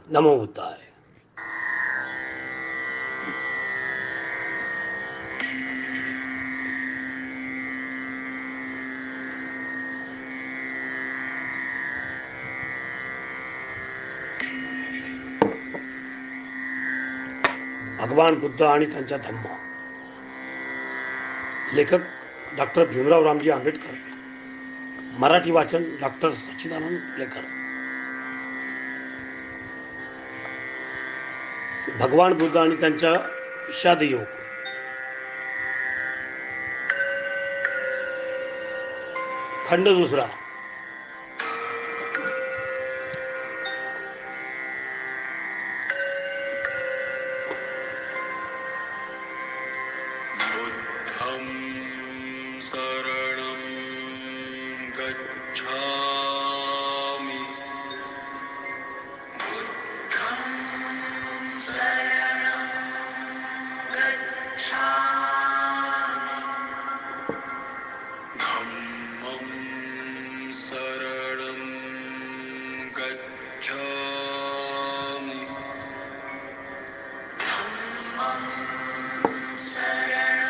नमो बुद्धाय. भगवान बुद्ध आणि त्यांचा धम्म. लेखक डॉक्टर भीमराव रामजी आंबेडकर. मराठी वाचन डॉक्टर सच्चिदानंद लेकर. भगवान बुद्ध आणि त्यांचा विषाद योग. खंड दुसरा. शरणं गच्छामि. धम्मं शरणं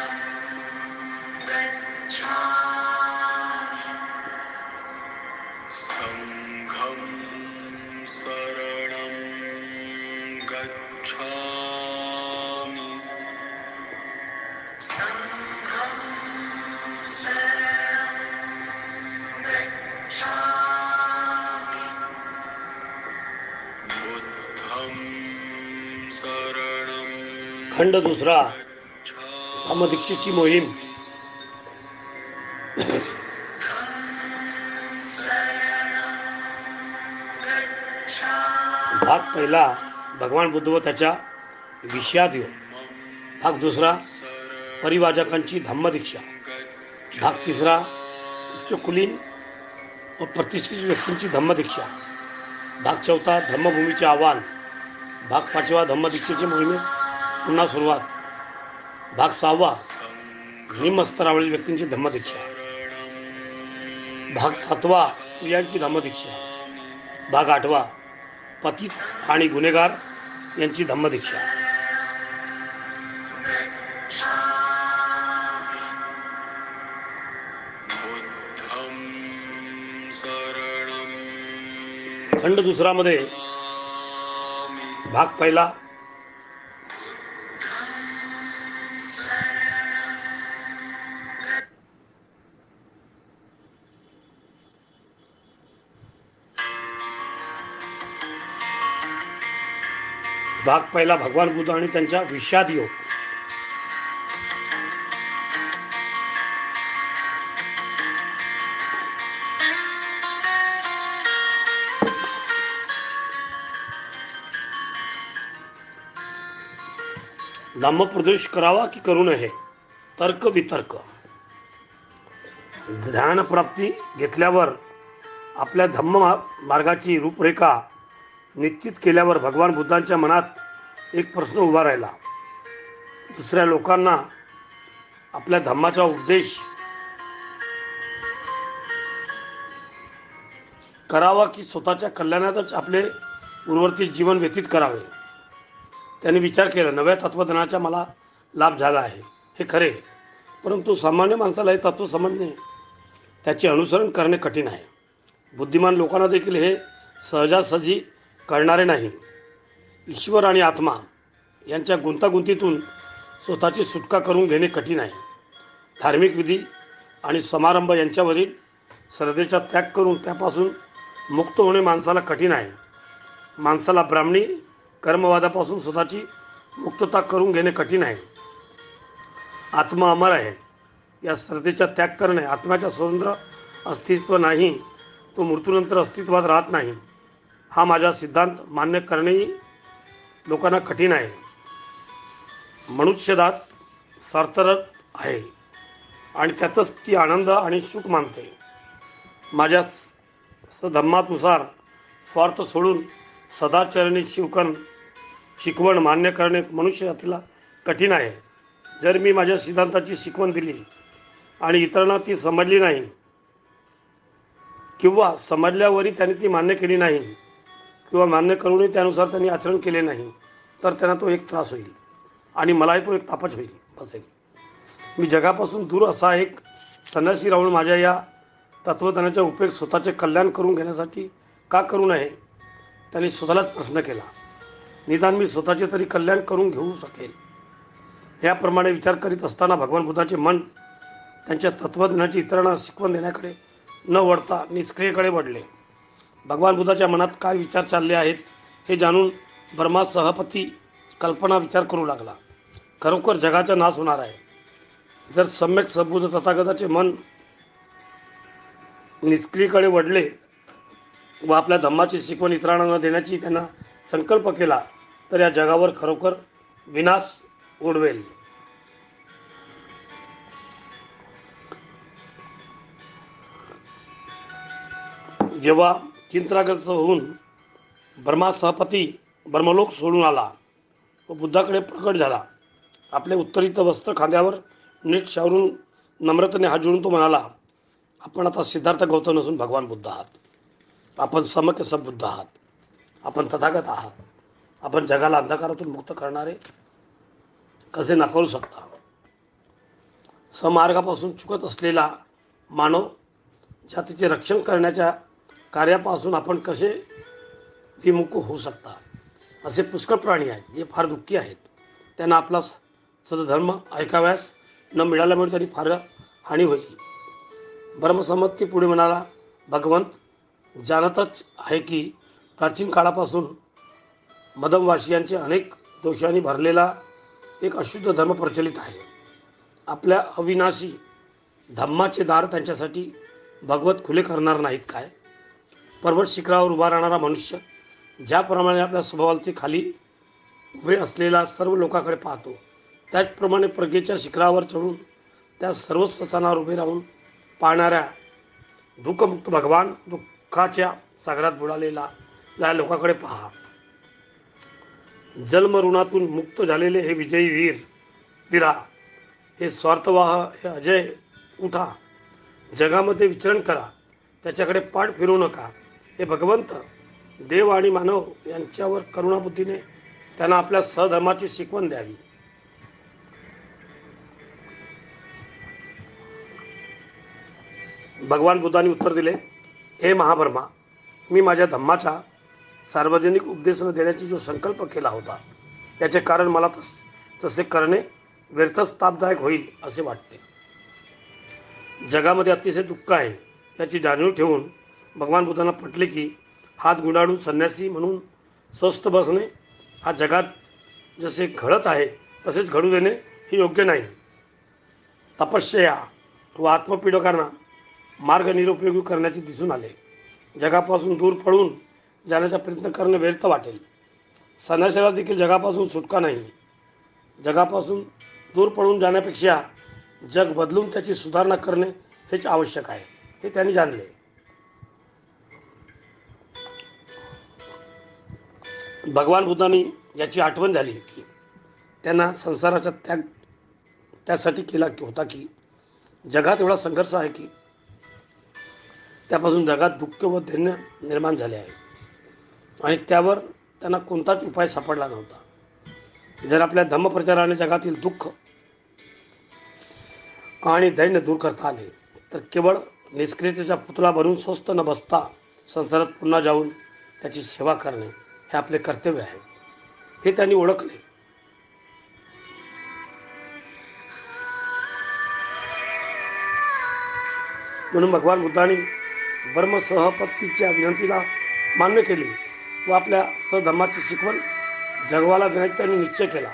गच्छामि. संघं शरणं गच्छामि. बुद्धं शरणं खंड दुसरा. धम्मदीक्षेची मोहीम. भाग पहिला. भगवान बुद्ध व त्याच्या विषाद योग. भाग दुसरा. परिवाजकांची धम्मदीक्षा. भाग तिसरा. उच्चकुलीन व प्रतिष्ठित व्यक्तींची धम्मदीक्षा. भाग चौथा. धम्मभूमीचे आव्हान. भाग पाचवा. धम्मदीक्षेची मोहिमेत पुन्हा सुरुवात. भाग सहावा. निम्नस्तरावरील व्यक्तींची धम्मदीक्षा. भाग सातवा. स्त्रियांची धम्मदीक्षा. भाग आठवा. पतित आणि गुन्हेगार यांची धम्मदीक्षा. बुद्धं शरणं खंड दुसरा मध्ये भाग पहिला. भाग पहिला. भगवान बुद्ध आणि त्यांचा विषाद योग. धम्मप्रदेश करावा की करू नये. तर्क वितर्क. ध्यान प्राप्ती घेतल्यावर आपल्या धम्म मार्गाची रूपरेखा निश्चित केल्यावर भगवान बुद्धांच्या मनात एक प्रश्न उभा राहिला. दुसऱ्या लोकांना आपल्या धम्माचा उपदेश करावा की स्वतःच्या कल्याणातच आपले उर्वरित जीवन व्यतीत करावे. त्यांनी विचार केला, नव्या तत्वज्ञानाचा मला लाभ झाला आहे हे खरे, परंतु सामान्य माणसाला हे तत्व समजणे, त्याचे अनुसरण करणे कठीण आहे. बुद्धिमान लोकांना देखील हे सहजासहजी कळणारे नाही. ईश्वर आणि आत्मा यांच्या गुंतागुंतीतून स्वतःची सुटका करून घेणे कठीण आहे. धार्मिक विधी आणि समारंभ यांच्यावरील श्रद्धेचा त्याग करून त्यापासून मुक्त होणे माणसाला कठीण आहे. माणसाला ब्राह्मणी कर्मवादापासून स्वतःची मुक्तता करून घेणे कठीण आहे. आत्मा अमर आहे या श्रद्धेचा त्याग करणे, आत्म्याचा स्वतंत्र अस्तित्व नाही, तो मृत्यूनंतर अस्तित्वात राहत नाही, हा माझा सिद्धांत मान्य करणेही लोकांना कठीण आहे. मनुष्यजात स्वार्थरत आहे आणि त्यातच ती आनंद आणि सुख मानते. माझ्या सधम्मानुसार स्वार्थ सोडून सदाचरणी शिकवण मान्य करणे मनुष्य जातीला कठीण आहे. जर मी माझ्या सिद्धांताची शिकवण दिली आणि इतरांना ती समजली नाही किंवा समजल्यावरही त्यांनी ती मान्य केली नाही किंवा मान्य करूनही त्यानुसार त्यांनी आचरण केले नाही तर त्यांना तो एक त्रास होईल आणि मलाही तो एक तापच होईल बसेल. मी जगापासून दूर असा एक संन्यासी राहून माझ्या या तत्वज्ञानाचा उपयोग स्वतःचे कल्याण करून घेण्यासाठी का करू नये, त्यांनी स्वतःलाच प्रश्न केला. निदान मी स्वतःचे तरी कल्याण करून घेऊ शकेल. याप्रमाणे विचार करीत असताना भगवान बुद्धाचे मन त्यांच्या तत्वज्ञानाची इतरांना शिकवण देण्याकडे न वळता निष्क्रियेकडे वळले. भगवान बुद्धाच्या मनात काय विचार चालले आहेत हे जाणून ब्रह्मा सहपती कल्पना विचार करू लागला. खरोखर जगाचा नाश होणार आहे. जर सम्यक सद्बुद्ध तथागताचे मन निष्क्रियेकडे वळले व आपल्या धम्माची शिकवण इतरांना न देण्याची त्यांना संकल्प केला तर या जगावर खरोखर विनाश ओढवेल. जेव्हा चिंताग्रस्त होऊन ब्रह्मा सहपती ब्रह्मलोक सोडून आला व बुद्धाकडे प्रकट झाला, आपले उत्तरीत वस्त्र खांद्यावर नीट शावरून नम्रतेने हात जोडून तो म्हणाला, आपण आता सिद्धार्थ गौतम नसून भगवान बुद्ध आहात. आपण समक सद्बुद्ध आहात. आपण तथागत आहात. आपण जगाला अंधकारातून मुक्त करणारे कसे नाकारू शकता. समार्गापासून चुकत असलेला मानव जातीचे रक्षण करण्याच्या कार्यापासून आपण कसे विमुख होऊ शकता. असे पुष्कळ प्राणी आहेत जे फार दुःखी आहेत. त्यांना आपला सदधर्म ऐकाव्यास न मिळाल्यामुळे त्यांनी फार हानी होईल. ब्रह्मसंमती पुढे म्हणाला, भगवंत जाणतच आहे की प्राचीन काळापासून मदमवासियांचे अनेक दोषांनी भरलेला एक अशुद्ध धर्म प्रचलित आहे. आपल्या अविनाशी धम्माचे दार त्यांच्यासाठी भगवत खुले करणार नाहीत काय. पर्वत शिखरावर उभा राहणारा मनुष्य ज्याप्रमाणे आपल्या स्वभावावरती खाली उभे असलेला सर्व लोकांकडे पाहतो, त्याचप्रमाणे प्रज्ञेच्या शिखरावर चढून त्या सर्व स्थानावर उभे राहून पाहणाऱ्या दुःखमुक्त भगवान दुःखाच्या सागरात बुडालेला या लोकांकडे पहा. जन्मऋणातून मुक्त झालेले हे विजयी वीरा, हे स्वार्थवाह, हे अजय, उठा, जगामध्ये विचरण करा, त्याच्याकडे पाठ फिरू नका. हे भगवंत देव आणि मानव यांच्यावर करुणाबुद्धीने त्यांना आपल्या सहधर्माची शिकवण द्यावी. भगवान बुद्धांनी उत्तर दिले, हे महाब्रह्मा, मी माझ्या धम्माचा सार्वजनिक उपदेश देण्याची जो संकल्प केला होता याचे कारण मला तसे करणे व्यर्थच तापदायक होईल असे वाटते. जगामध्ये अतिशय दुःख आहे याची जाणीव ठेवून भगवान बुद्धांना पटले की हात गुंडाळून संन्यासी म्हणून स्वस्थ बसणे हा जगात जसे घडत आहे तसेच घडू देणे हे योग्य नाही. तपश्चर्या व आत्मपीडकांना मार्ग निरुपयोगी करण्याचे दिसून आले. जगापासून दूर पळून जाण्याचा प्रयत्न करणे व्यर्थ वाटेल. संन्यासाला देखील जगापासून सुटका नाही. जगापासून दूर पळून जाण्यापेक्षा जग बदलून त्याची सुधारणा करणे हेच आवश्यक आहे हे त्यांनी जाणले. भगवान बुद्धांनी याची आठवण झाली की त्यांना संसाराचा त्याग त्यासाठी केला होता की जगात एवढा संघर्ष आहे की त्यापासून जगात दुःख व दैन्य निर्माण झाले आहे आणि त्यावर त्यांना कोणताच उपाय सापडला नव्हता. जर आपल्या धम्मप्रचाराने जगातील दुःख आणि दैन्य दूर करता आले तर केवळ निष्क्रियतेचा पुतळा बनून स्वस्थ न बसता संसारात पुन्हा जाऊन त्याची सेवा करणे हे आपले कर्तव्य आहे हे त्यांनी ओळखले. म्हणून भगवान बुद्धांनी ब्रह्मसहपतीच्या विनंतीला मान्य केली व आपल्या सधर्माची शिकवण जगवाला देण्याचा त्यांनी निश्चय केला.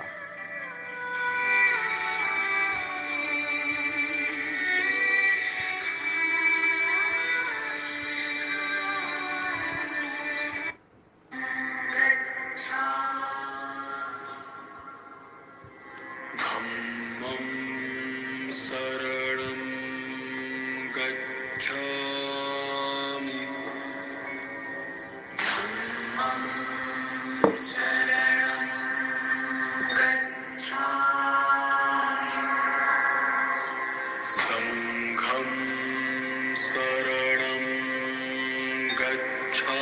धम्मं शरणं गच्छामि. संघं शरणं गच्छामि.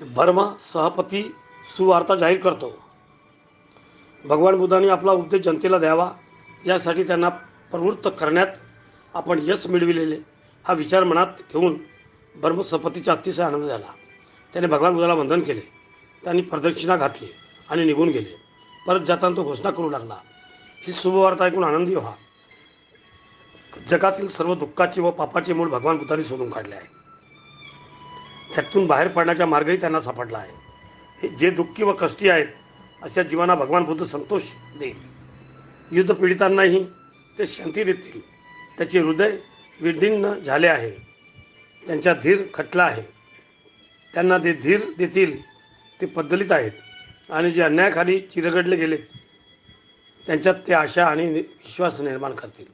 भर्म सहपती सुवार्ता जाहीर करतो. भगवान बुद्धांनी आपला उपदेश जनतेला द्यावा यासाठी त्यांना प्रवृत्त करण्यात आपण यश मिळविलेले हा विचार मनात घेऊन ब्रह्मसपतीचा अतिशय आनंद झाला. त्याने भगवान बुद्धाला वंदन केले. त्यांनी प्रदक्षिणा घातली आणि निघून गेले. परत जाताना तो घोषणा करू लागला, ही शुभवार्ता ऐकून आनंदी व्हा. जगातील सर्व दुःखाचे व पापाचे मूळ भगवान बुद्धांनी शोधून काढले आहे. त्यातून बाहेर पडण्याचा मार्गही त्यांना सापडला आहे. हे जे दुःखी व कष्टी आहेत अशा जीवांना भगवान बुद्ध संतोष देईल. युद्ध पीडितांनाही ते शांती देतील. त्याचे हृदय विदीर्ण झाले आहे. त्यांचा धीर खचला आहे. त्यांना ते धीर देतील ते पद्धलीत आहेत आणि जे अन्यायाखाली चिरगडले गेलेत त्यांच्यात ते आशा आणि विश्वास निर्माण करतील.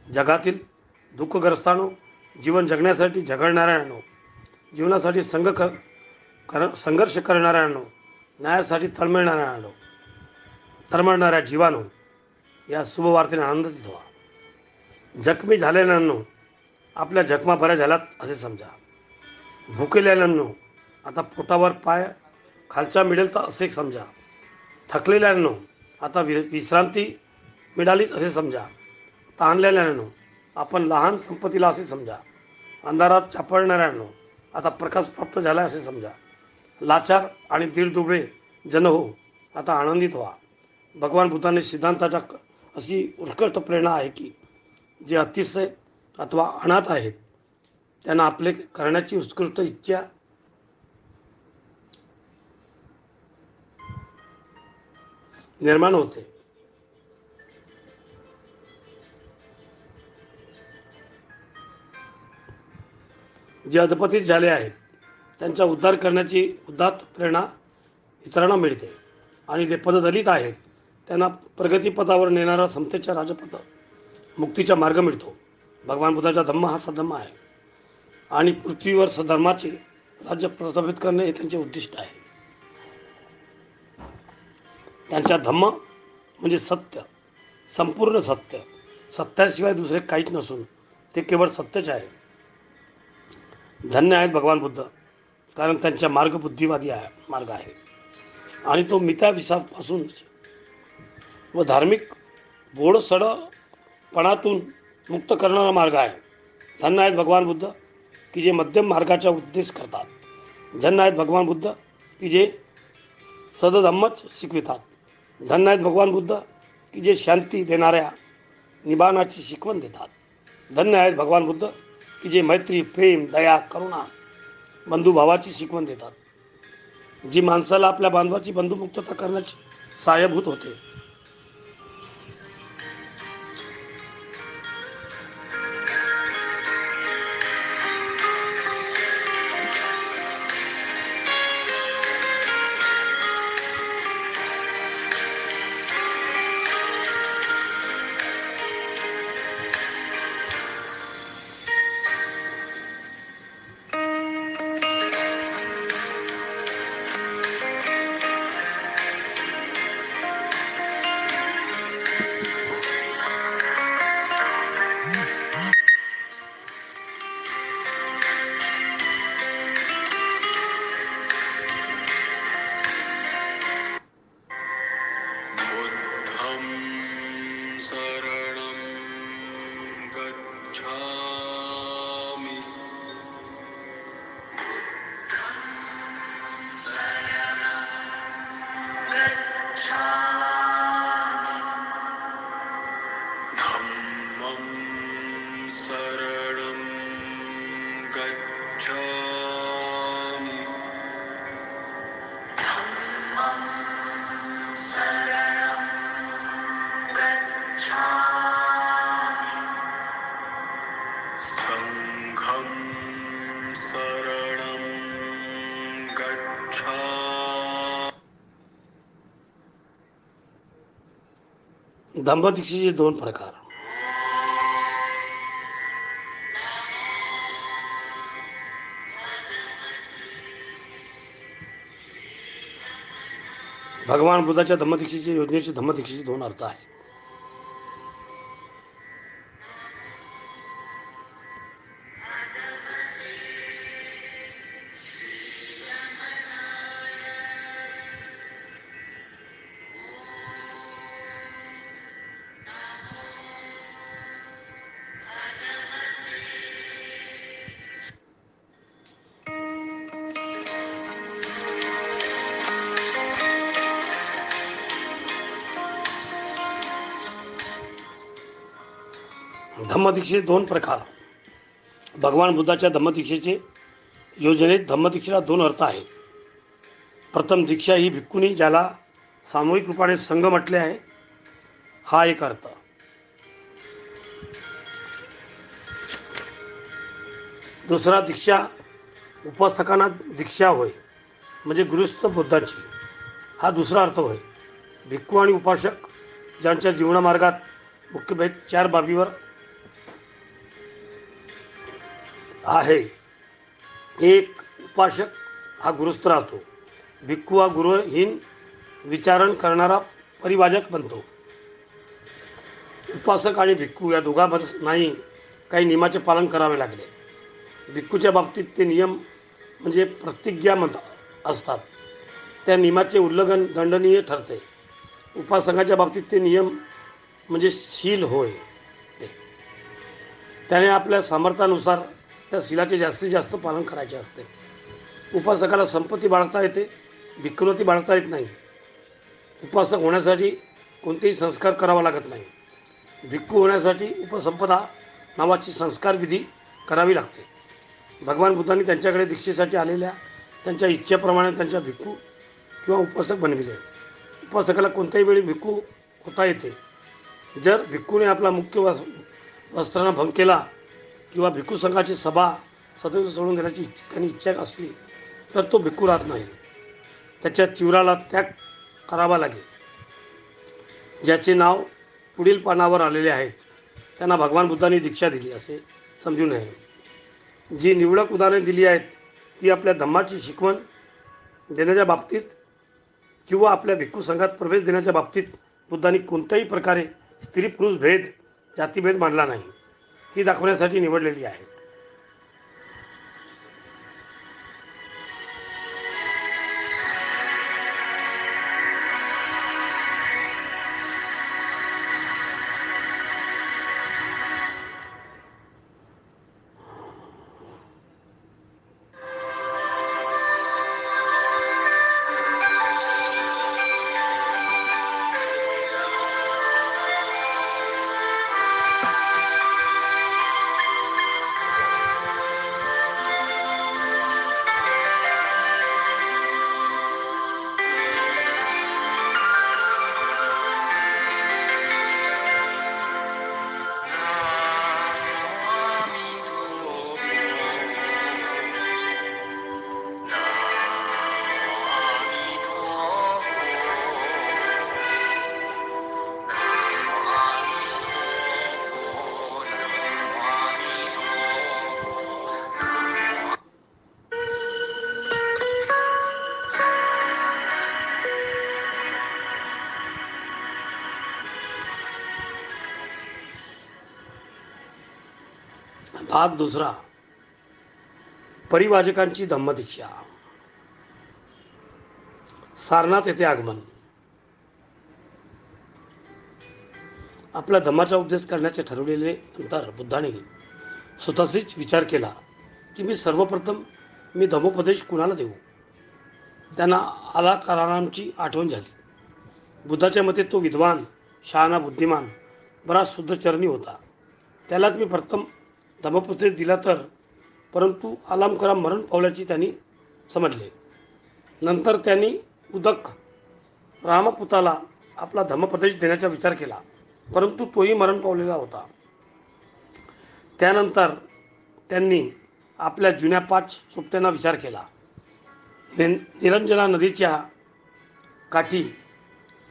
जगातील दुःखग्रस्तांनो, जीवन जगण्यासाठी झगडणाऱ्यांनो, जीवनासाठी संघर्ष करणाऱ्यांनो, न्यायासाठी तळमळणाऱ्या जीवानो, या शुभवार्तेने आनंदित व्हा. जखमी झालेल्यांनो, आपल्या जखमा बऱ्या झाल्यात असे समजा. भुकेलेल्यांनो, आता पोटावर पाय खालचा मिळेल तर असे समजा. थकलेल्यांनो, आता विश्रांती मिळालीच असे समजा. ताणलेल्यांनो, आपण लहान संपत्तीला असे समजा. अंधारात चापळणाऱ्यांनो, आता प्रकाश प्राप्त झाला असे समजा. लाचार आणि दीडदुबळे जन हो, आता आनंदित व्हा. भगवान बुद्धांनी सिद्धांताच्या अशी उत्कृष्ट प्रेरणा आहे की जे अतिशय अथवा अनाथ आहेत त्यांना आपले करण्याची उत्कृष्ट इच्छा निर्माण होते. जे अधपतित झाले आहेत त्यांचा उद्धार करण्याची उदात्त प्रेरणा इतरांना मिळते आणि जे पददलित आहेत त्यांना प्रगतीपथावर नेणारा समतेचा राजपथ मुक्तीचा मार्ग मिळतो. भगवान बुद्धाचा धम्म हा सधम्म आहे आणि पृथ्वीवर सधर्माचे राज्य प्रस्थापित करणे हे त्यांचे उद्दिष्ट आहे. त्यांच्या धम्म म्हणजे सत्य, संपूर्ण सत्य. सत्याशिवाय दुसरे काहीच नसून ते केवळ सत्यच आहे. धन्य आहेत भगवान बुद्ध, कारण त्यांचा मार्ग बुद्धिवादी मार्ग आहे आणि तो मिथ्याविश्वासापासून व धार्मिक भोळसडपणातून मुक्त करणारा मार्ग आहे. धन्य आहेत भगवान बुद्ध की जे मध्यम मार्गाचा उपदेश करतात. धन्य आहेत भगवान बुद्ध की जे सदधम्मच शिकवितात. धन्य आहेत भगवान बुद्ध की जे शांती देणाऱ्या निबाणाची शिकवण देतात. धन्य आहेत भगवान बुद्ध की जे मैत्री, प्रेम, दया, करुणा, बंधुभावाची शिकवण देतात, जी माणसाला आपल्या बांधवाची बंधुमुक्तता करण्याची सहाय्यभूत होते. बुद्धं शरणं गच्छामि. धम्मं शरणं गच्छामि. संघं शरणं गच्छामि. धम्मदीक्षेचे दोन प्रकार. भगवान बुद्धाच्या धम्मदीक्षेच्या योजनेचे धम्मदीक्षेचे दोन अर्थ आहेत. धम्मदीक्षेचे दोन प्रकार. भगवान बुद्धाच्या धम्मदीक्षेचे योजनेत धम्मदीक्षेला दोन अर्थ आहेत. प्रथम दीक्षा ही भिक्खुनी, ज्याला सामूहिक रूपाने संघ म्हटले आहे, हा एक अर्थ. दुसरा दीक्षा उपासकांना दीक्षा होय, म्हणजे गृहस्थ बुद्धाची, हा दुसरा अर्थ होय. भिक्खू आणि उपासक ज्यांच्या जीवनमार्गात मुख्य भेद चार बाबीवर आहे. एक, उपासक हा गृहस्थ राहतो. भिक्खू हा गुरुहीन विचारण करणारा परिवाजक बनतो. उपासक आणि भिक्खू या दोघांनाही काही नियमाचे पालन करावे लागले. भिक्खूच्या बाबतीत ते नियम म्हणजे प्रतिज्ञा असतात. त्या नियमाचे उल्लंघन दंडनीय ठरते. उपासकाच्या बाबतीत ते नियम म्हणजे शील होय. त्याने आपल्या सामर्थ्यानुसार त्या शीलाचे जास्तीत जास्त पालन करायचे असते. उपासकाला संपत्ती बाळगता येते, भिक्खूला ती बाळगता येत नाही. उपासक होण्यासाठी कोणतेही संस्कार करावा लागत नाही. भिक्खू होण्यासाठी उपसंपदा नावाची संस्कार विधी करावी लागते. भगवान बुद्धांनी त्यांच्याकडे दीक्षेसाठी आलेल्या त्यांच्या इच्छेप्रमाणे त्यांच्या भिक्खू किंवा उपासक बनविले. उपासकाला कोणत्याही वेळी भिक्खू होता येते. जर भिक्खूने आपला मुख्य वस्त्रांना भंग केला किंवा भिक्खू संघाची सभा सदैव सोडून देण्याची त्यांनी इच्छा असली तर तो भिक्खू राहत नाही. त्याच्या चिवराला त्याग करावा लागेल. ज्याचे नाव पुढील पानावर आलेले आहेत त्यांना भगवान बुद्धांनी दीक्षा दिली असे समजू नये. जी निवडक उदाहरणे दिली आहेत ती आपल्या धम्माची शिकवण देण्याच्या बाबतीत किंवा आपल्या भिक्खू संघात प्रवेश देण्याच्या बाबतीत बुद्धांनी कोणत्याही प्रकारे स्त्री पुरुष भेद, जातीभेद मांडला नाही, ही दाखवण्यासाठी निवडलेली आहे. भाग दुसरा. परिवाजकांची धम्मदीक्षा. सारनाथ येथे आगमन. आपल्या धम्माचा उपदेश करण्याचे ठरवलेले नंतर बुद्धाने स्वतःशीच विचार केला की मी सर्वप्रथम धम्मोपदेश कुणाला देऊ. त्यांना आलाकारांची आठवण झाली. बुद्धाच्या मते तो विद्वान, शहाणा, बुद्धिमान, बराच शुद्धचरणी होता. त्यालाच मी प्रथम धम्मोपदेश दिला तर, परंतु आलामकराम मरण पावल्याची त्यांनी समजले. नंतर त्यांनी उदक रामपुताला आपला धम्मोपदेश देण्याचा विचार केला, परंतु तोही मरण पावलेला होता. त्यानंतर त्यांनी आपल्या जुन्या 5 सुट्ट्यांना विचार केला. निरंजना नदीच्या काठी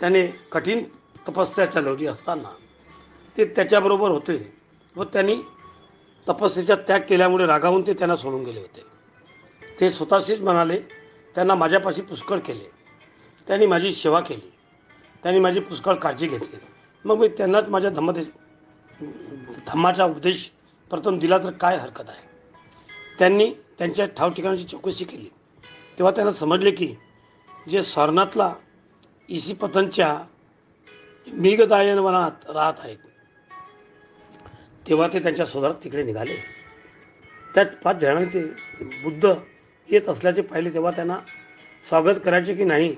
त्याने कठीण तपस्या चालवली असताना ते त्याच्याबरोबर होते व त्यांनी तपस्येचा त्याग केल्यामुळे रागावून ते त्यांना सोडून गेले होते. ते स्वतःशीच म्हणाले, त्यांना माझ्यापाशी पुष्कळ केले, त्यांनी माझी सेवा केली, त्यांनी माझी पुष्कळ काळजी घेतली, मग मी त्यांनाच माझ्या धम्माचा उपदेश प्रथम दिला तर काय हरकत आहे. त्यांनी त्यांच्या ठावठिकाणाची चौकशी केली. तेव्हा त्यांना समजले की जे सारनाथला इसिपतनच्या मेघदायन वनात राहत आहेत. तेव्हा ते त्यांच्या शोधात तिकडे निघाले. त्यात 5 जणांनी ते बुद्ध येत असल्याचे पाहिले. तेव्हा त्यांना स्वागत करायचे की नाही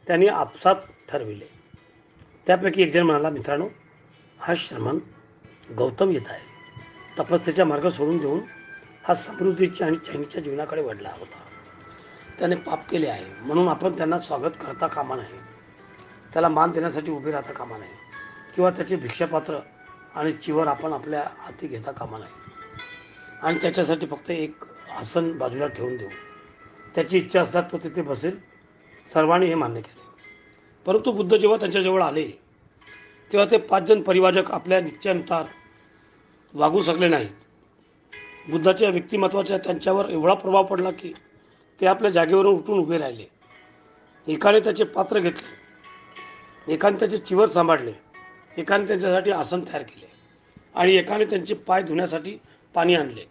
त्यांनी आपसात ठरविले. त्यापैकी एक जण म्हणाला, मित्रांनो, हा श्रमण गौतम येत आहे. तपस्येचा मार्ग सोडून देऊन हा समृद्धीच्या आणि चैनीच्या जीवनाकडे वळला होता. त्याने पाप केले आहे म्हणून आपण त्यांना स्वागत करता कामा नये, त्याला मान देण्यासाठी उभे राहता कामा नये किंवा त्याचे भिक्षापात्र आणि चिवर आपण आपल्या हाती घेता कामा नये आणि त्याच्यासाठी फक्त एक आसन बाजूला ठेवून देऊ. त्याची इच्छा असतात तो तिथे बसेल. सर्वांनी हे मान्य केले. परंतु बुद्ध जेव्हा त्यांच्याजवळ आले तेव्हा ते 5 जण परिवाजक आपल्या निश्चयानुसार वागू शकले नाहीत. बुद्धाच्या व्यक्तिमत्वाचा त्यांच्यावर एवढा प्रभाव पडला की ते आपल्या जागेवरून उठून उभे राहिले. एकाने त्याचे पात्र घेतले, एकाने त्याचे चिवर सांभाळले, एकाने त्यांच्यासाठी आसन तयार केले आणि एकाने त्यांचे पाय धुण्यासाठी पाणी आणले.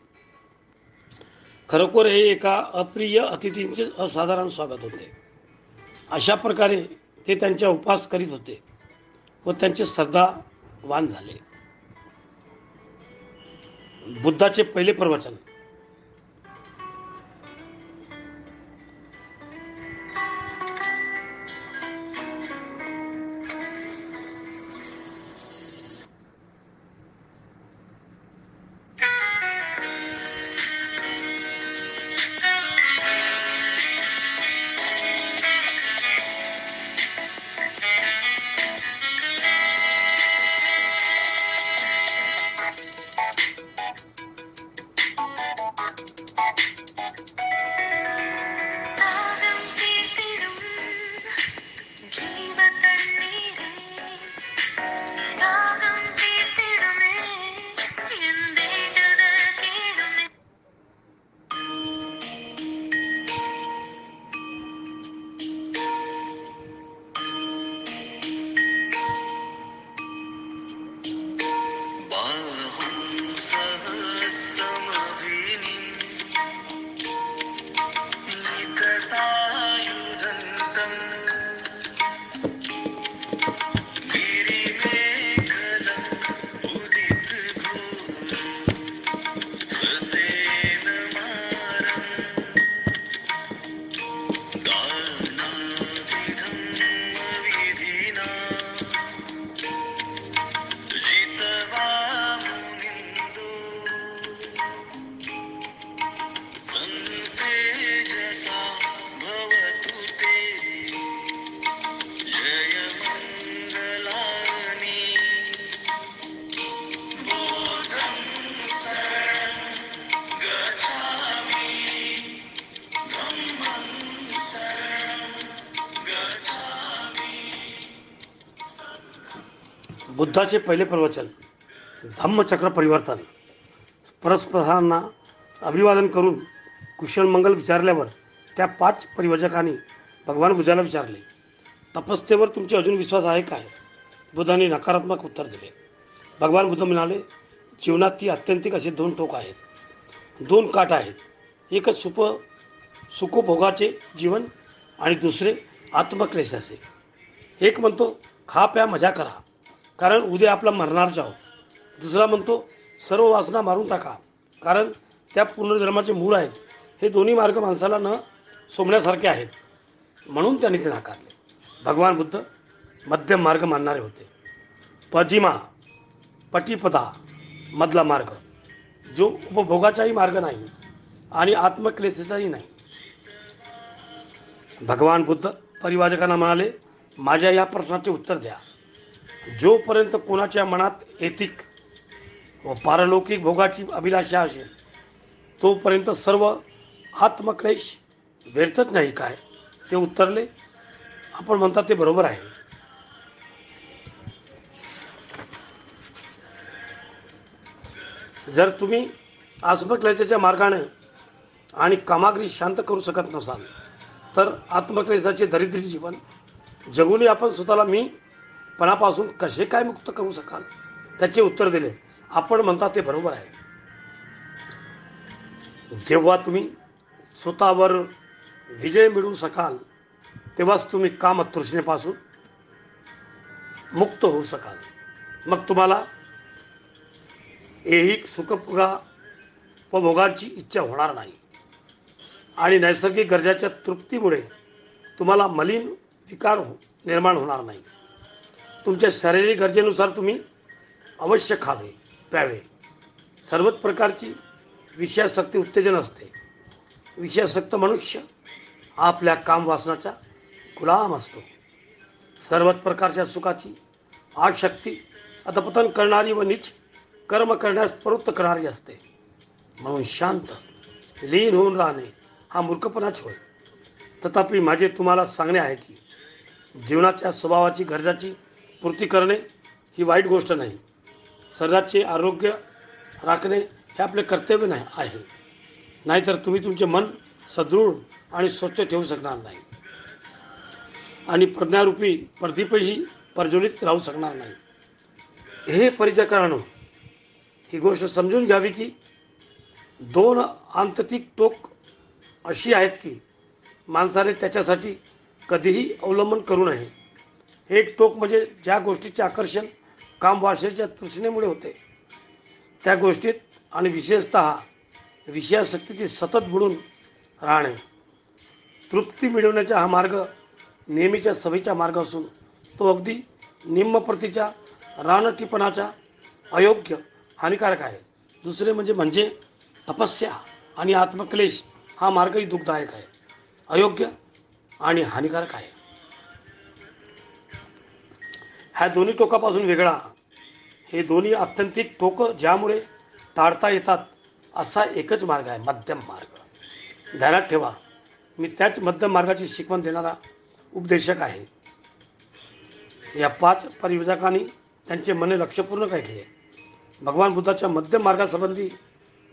खरोखर हे एका अप्रिय अतिथींचे असाधारण स्वागत होते. अशा प्रकारे ते त्यांचा उपवास करीत होते व त्यांचे श्रद्धावान झाले. बुद्धाचे पहिले प्रवचन. बुद्धाचे पहिले प्रवचन. धम्मचक्र परिवर्तन. परस्परांना अभिवादन करून कुशल मंगल विचारल्यावर त्या 5 परिवचकांनी भगवान बुद्धाला विचारले, तपस्येवर तुमचे अजून विश्वास आहे काय? बुद्धाने नकारात्मक उत्तर दिले. भगवान बुद्ध म्हणाले, जीवनात ती अत्यंतिक असे 2 टोक आहेत, 2 काट आहेत. एकच सुखभोगाचे जीवन आणि दुसरे आत्मक्लेशाचे. एक म्हणतो खा प्या मजा करा कारण उद्या आपला मरणारच आहोत. दुसरा म्हणतो सर्व वासना मारून टाका कारण त्या पुनर्जन्माचे मूळ आहेत. हे दोन्ही मार्ग माणसाला न सोमण्यासारखे आहेत म्हणून त्यांनी ते नाकारले. भगवान बुद्ध मध्यम मार्ग मानणारे होते. पजिमा पटिपदा मधला मार्ग, जो उपभोगाचाही मार्ग नाही आणि आत्मक्लेशाचाही नाही. भगवान बुद्ध परिवाजकांना म्हणाले, माझ्या या प्रश्नाचे उत्तर द्या. जोपर्यंत कोणाच्या मनात ऐतिक व पारलौकिक भोगाची अभिलाषा असेल तोपर्यंत सर्व आत्मक्लेश व्यर्थच नाही काय? ते उत्तरले, आपण म्हणता ते बरोबर आहे. जर तुम्ही आत्मक्लेशाच्या मार्गाने आणि कामाग्री शांत करू शकत नसाल तर आत्मक्लेशाचे दरिद्री जीवन जगूनही आपण स्वतःला मी पणापासून कसे काय मुक्त करू शकाल? त्याचे उत्तर दिले, आपण म्हणता ते बरोबर आहे. जेव्हा तुम्ही स्वतःवर विजय मिळवू शकाल तेव्हाच तुम्ही कामतृष्णेपासून मुक्त होऊ शकाल. मग तुम्हाला ऐहिक सुखभोगाची इच्छा होणार नाही आणि नैसर्गिक गरजाच्या तृप्तीमुळे तुम्हाला मलिन विकार निर्माण होणार नाही. तुमच्या शारीरिक गरजेनुसार तुम्ही अवश्य खावे प्यावे सर्वच प्रकारची विषयासक्ती उत्तेजन असते. विषयासक्त मनुष्य आपल्या काम वासनाचा गुलाम असतो. सर्वच प्रकारच्या सुखाची आशक्ती अधपतन करणारी व नीच कर्म करण्यास प्रवृत्त करणारी असते. म्हणून शांत लीन होऊन राहणे हा मूर्खपणाच होय. तथापि माझे तुम्हाला सांगणे आहे की जीवनाच्या स्वभावाची गरजाची पूर्ती करणे ही वाईट गोष्ट नाही. शरीराचे आरोग्य राखणे हे आपले कर्तव्य नाही आहे. नाहीतर तुम्ही तुमचे मन सदृढ आणि स्वच्छ ठेवू शकणार नाही आणि प्रज्ञारूपी प्रदीपही प्रज्वलित राहू शकणार नाही. हे परिचारकांनो, ही गोष्ट समजून घ्यावी की दोन आंतरिक टोक अशी आहेत की माणसाने त्याच्यासाठी कधीही अवलंबन करू नये. एक टोक म्हणजे ज्या गोष्टीचे आकर्षण काम वासनेच्या तृष्णेमुळे होते त्या गोष्टीत आणि विशेषतः विषयासक्तीची सतत बुडून राहणे. तृप्ती मिळवण्याचा हा मार्ग नेहमीच्या सवयीचा मार्ग असून तो अगदी निम्न प्रतीच्या रानटीपणाचा अयोग्य हानिकारक आहे. दुसरे म्हणजे तपस्या आणि आत्मक्लेश हा मार्गही दुःखदायक आहे, अयोग्य आणि हानिकारक आहे. ह्या दोन्ही टोकापासून वेगळा हे दोन्ही आत्यंतिक टोक ज्यामुळे टाळता येतात असा एकच मार्ग आहे, मध्यम मार्ग. ध्यानात ठेवा, मी त्याच मध्यम मार्गाची शिकवण देणारा उपदेशक आहे. या 5 परिव्राजकांनी त्यांचे मने लक्षपूर्वक ऐकले. भगवान बुद्धाच्या मध्यम मार्गासंबंधी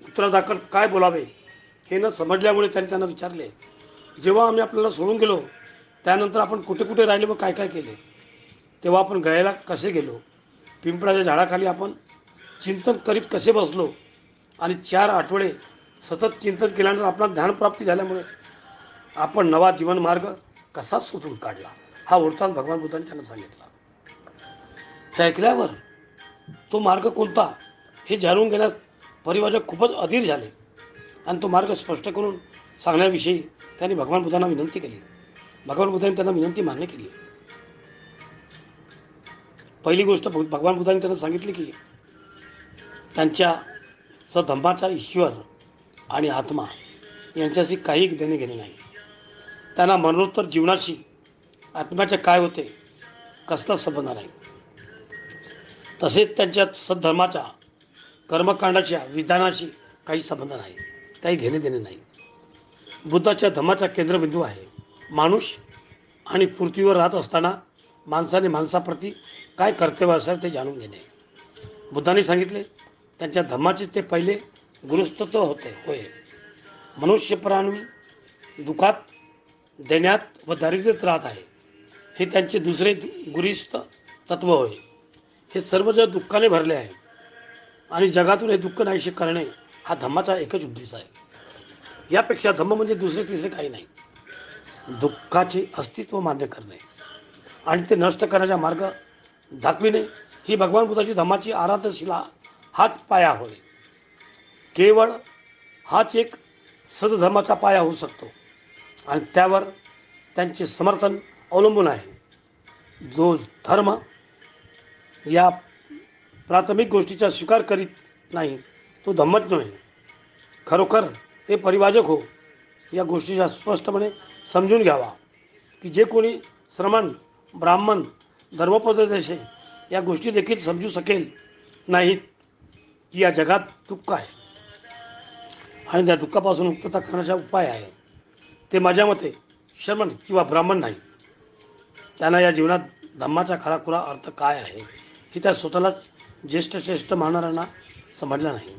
उत्तरादाखल काय बोलावे हे न समजल्यामुळे त्यांना विचारले, जेव्हा आम्ही आपल्याला सोडून गेलो त्यानंतर आपण कुठे कुठे राहिले व काय काय केले? तेव्हा आपण गयाला कसे गेलो? पिंपळाच्या झाडाखाली आपण चिंतन करीत कसे बसलो? आणि 4 आठवडे सतत चिंतन केल्यानंतर आपला ध्यानप्राप्ती झाल्यामुळे आपण नवा जीवन मार्ग कसा शोधून काढला? हा वृत्तांत भगवान बुद्धांनी त्यांना सांगितला. हे ऐकल्यावर तो मार्ग कोणता हे जाणून घेण्यास परिव्राजक खूपच अधीर झाले आणि तो मार्ग स्पष्ट करून सांगण्याविषयी त्यांनी भगवान बुद्धांना विनंती केली. भगवान बुद्धांनी त्यांना विनंती मान्य केली. पहिली गोष्ट भगवान बुद्धांनी त्यांना सांगितली की त्यांच्या धम्माचा ईश्वर आणि आत्मा यांच्याशी काही देणे घेणे नाही. त्यांना मरणोत्तर जीवनाशी आत्म्याचे काय होते कसला संबंध नाही. तसेच त्यांच्या सद्धर्माच्या कर्मकांडाच्या विधानाशी काही संबंध नाही, काही घेणे देणे नाही. बुद्धाच्या धम्माचा केंद्रबिंदू आहे माणूस आणि पृथ्वीवर राहत असताना माणसाने माणसाप्रती काय कर्तव्य असेल ते जाणून घेणे. बुद्धांनी सांगितले त्यांच्या धम्माचे ते पहिले गुरुस्तत्व होय. मनुष्य प्राणी दुःखात देण्यात व दारिद्र्यात राहत आहे हे त्यांचे दुसरे गुरुस्थ तत्व होय. हे सर्व जग दुःखाने भरले आहे आणि जगातून हे दुःख नाहीसे करणे हा धम्माचा एकच उद्देश आहे. यापेक्षा धम्म म्हणजे दुसरे तिसरे काही नाही. दुःखाचे अस्तित्व मान्य करणे आणि ते नष्ट करण्याचा मार्ग दाखविणे ही भगवान बुद्धाची धम्माची आराधनशिला हाच पाया होय. केवळ हाच एक सद्धर्माचा पाया होऊ शकतो आणि त्यावर त्यांचे समर्थन अवलंबून आहे. जो धर्म या प्राथमिक गोष्टीचा स्वीकार करीत नाही तो धम्मच नव्हे. खरोखर ते परिव्राजक हो या गोष्टीचा स्पष्टपणे समजून घ्यावा की जे कोणी श्रमण ब्राह्मण धर्मपद्धती या गोष्टी देखील समजू शकेल नाहीत की या जगात दुःख आहे आणि त्या दुःखापासून मुक्तता करण्याचा उपाय आहे. ते माझ्या मते श्रमण किंवा ब्राह्मण नाही. त्यांना या जीवनात धम्माचा खराखुरा अर्थ काय आहे हे त्या स्वतःलाच श्रेष्ठ मानणाऱ्यांना समजलं नाही.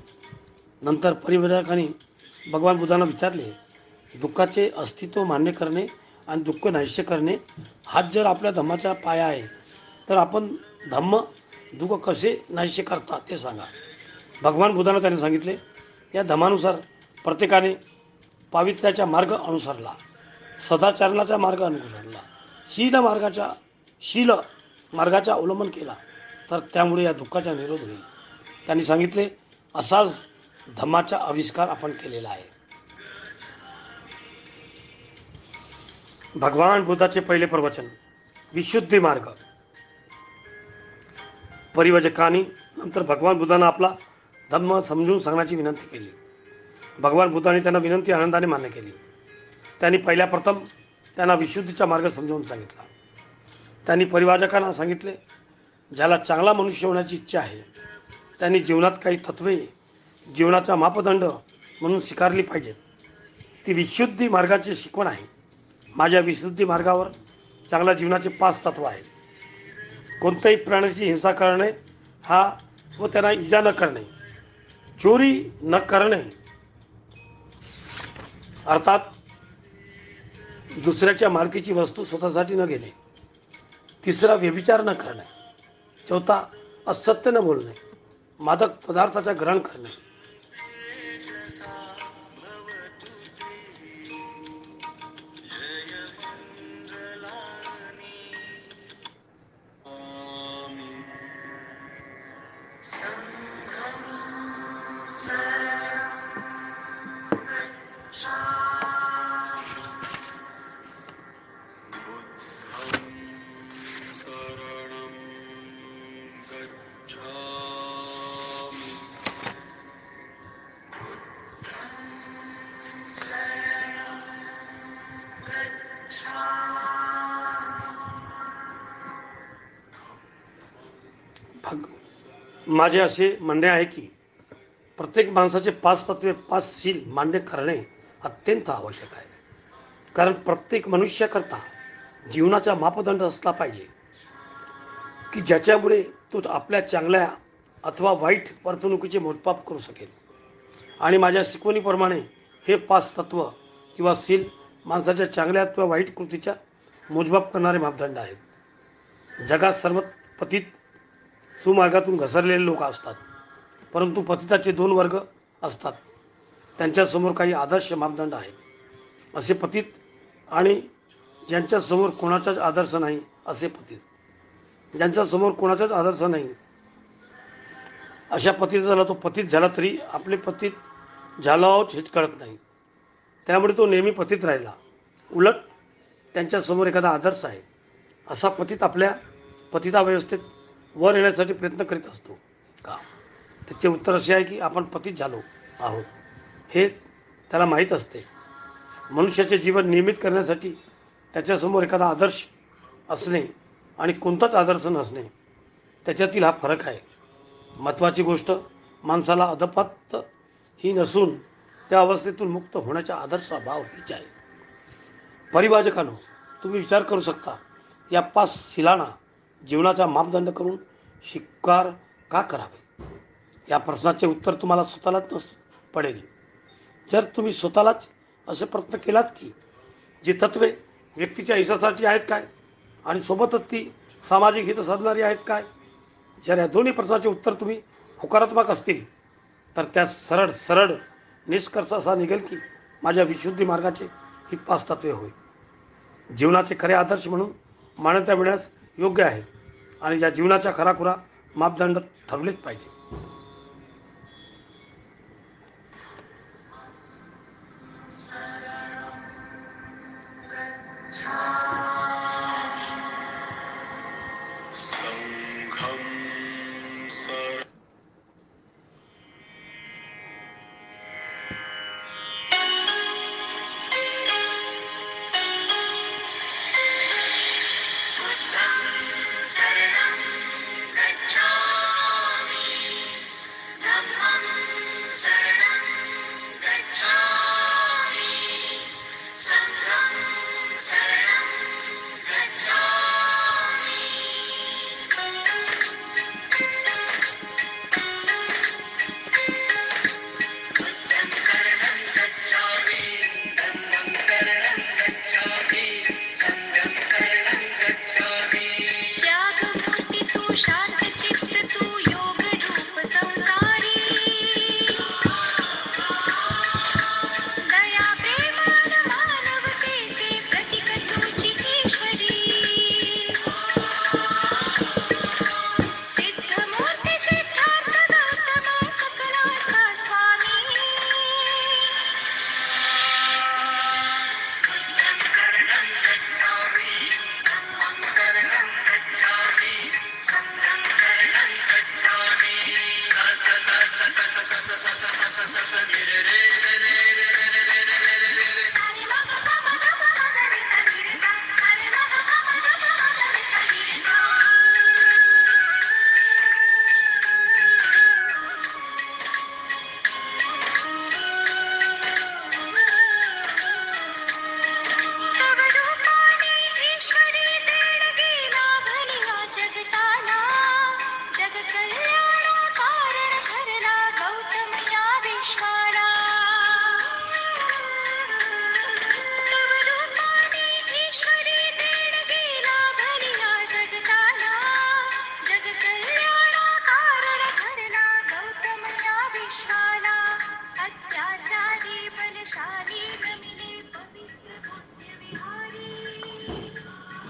नंतर परिव्राजकांनी भगवान बुद्धांना विचारले, दुःखाचे अस्तित्व मान्य करणे आणि दुःख नाहीसे करणे हाच जर आपल्या धम्माचा पाया आहे तर आपण धम्म दुःख कसे नाहीसे करता ते सांगा. भगवान बुद्धांना त्यांनी सांगितले, या धम्मानुसार प्रत्येकाने पावित्र्याचा मार्ग अनुसरला, सदाचरणाचा मार्ग अनुसरला, शील मार्गाचा अवलंबन केला तर त्यामुळे या दुःखाचा निरोध होईल. त्यांनी सांगितले असाच धम्माचा आविष्कार आपण केलेला आहे. भगवान बुद्धाचे पहिले प्रवचन विशुद्धी मार्ग. परिव्राजकांनी नंतर भगवान बुद्धांना आपला धम्म समजून सांगण्याची विनंती केली. भगवान बुद्धांनी त्यांना विनंती आनंदाने मान्य केली. त्यांनी पहिल्या प्रथम त्यांना विशुद्धीचा मार्ग समजावून सांगितला. त्यांनी परिवारकांना सांगितले, ज्याला चांगला मनुष्य होण्याची इच्छा आहे त्यांनी जीवनात काही तत्वे जीवनाचा मापदंड म्हणून स्वीकारली पाहिजेत. ती विशुद्धी मार्गाची शिकवण आहे. माझ्या विशुद्धी मार्गावर चांगल्या जीवनाचे 5 तत्व आहेत. कोणत्याही प्राण्याची हिंसा करणे हा व त्यांना इजा न करणे, चोरी न करणे अर्थात दुसऱ्याच्या मालकीची वस्तू स्वतःसाठी न घेणे. तिसरा व्यभिचार न करणे. चौथा असत्य न बोलणे. मादक पदार्थाचा ग्रहण करणे. शरणं गच्छामि. माझे असे म्हणणे आहे की प्रत्येक माणसाचे 5 तत्वे 5 शील मान्य करणे अत्यंत आवश्यक आहे. कारण प्रत्येक मनुष्याकरता जीवनाचा मापदंड असला पाहिजे की ज्याच्यामुळे तो आपल्या चांगल्या अथवा वाईट वर्तणुकीचे मोजमाप करू शकेल. आणि माझ्या शिकवणीप्रमाणे हे 5 तत्व किंवा शील माणसाच्या चांगल्या किंवा वाईट कृतीच्या मोजमाप करणारे मापदंड आहेत. जगात सर्व पतित सुमार्गातून घसरलेले लोक असतात, परंतु पतिताचे 2 वर्ग असतात. त्यांच्यासमोर काही आदर्श मापदंड आहेत. असे पतित आणि ज्यांच्यासमोर कोणाचाच आदर्श नाही असे पतित. ज्यांच्यासमोर कोणाचाच आदर्श नाही अशा पतिताला तो पतित झाला तरी आपले पतित झालो आहोत हेच कळत नाही. त्यामुळे तो नेहमी पतित राहिला. उलट त्यांच्यासमोर एखादा आदर्श आहे असा पतित आपल्या पतितावस्थेत वर येण्यासाठी प्रयत्न करीत असतो का? त्याचे उत्तर असे आहे की आपण पतित झालो आहोत हे त्याला माहीत असते. मनुष्याचे जीवन नियमित करण्यासाठी त्याच्यासमोर एखादा आदर्श असणे आणि कोणताच आदर्श नसणे त्याच्यातील हा फरक आहे. महत्त्वाची गोष्ट माणसाला अधपत ही नसून त्या अवस्थेतून मुक्त होण्याचा आदर्श भाव हीच आहे. परिवाजकांनो, तुम्ही विचार करू शकता या 5 शीलांना जीवनाचा मापदंड करून स्वीकार का करावे? या प्रश्नाचे उत्तर तुम्हाला स्वतःलाच पडेल. जर तुम्ही स्वतःलाच असे प्रश्न केलात की जी तत्वे व्यक्तीच्या हितासाठी आहेत काय आणि सोबतच ती सामाजिक हित साधणारी आहेत काय, जर या दोन्ही प्रश्नाचे उत्तर तुम्ही होकारात्मक असतील तर त्या सरळ सरळ निष्कर्ष असा निघेल की माझ्या विशुद्धी मार्गाचे ही 5 तत्वे होय. जीवनाचे खरे आदर्श म्हणून मान्यता मिळण्यास योग्य आहे आणि ज्या जीवनाच्या खराखुरा मापदंड ठरलेच पाहिजे. संघं सर शरणं गच्छामि.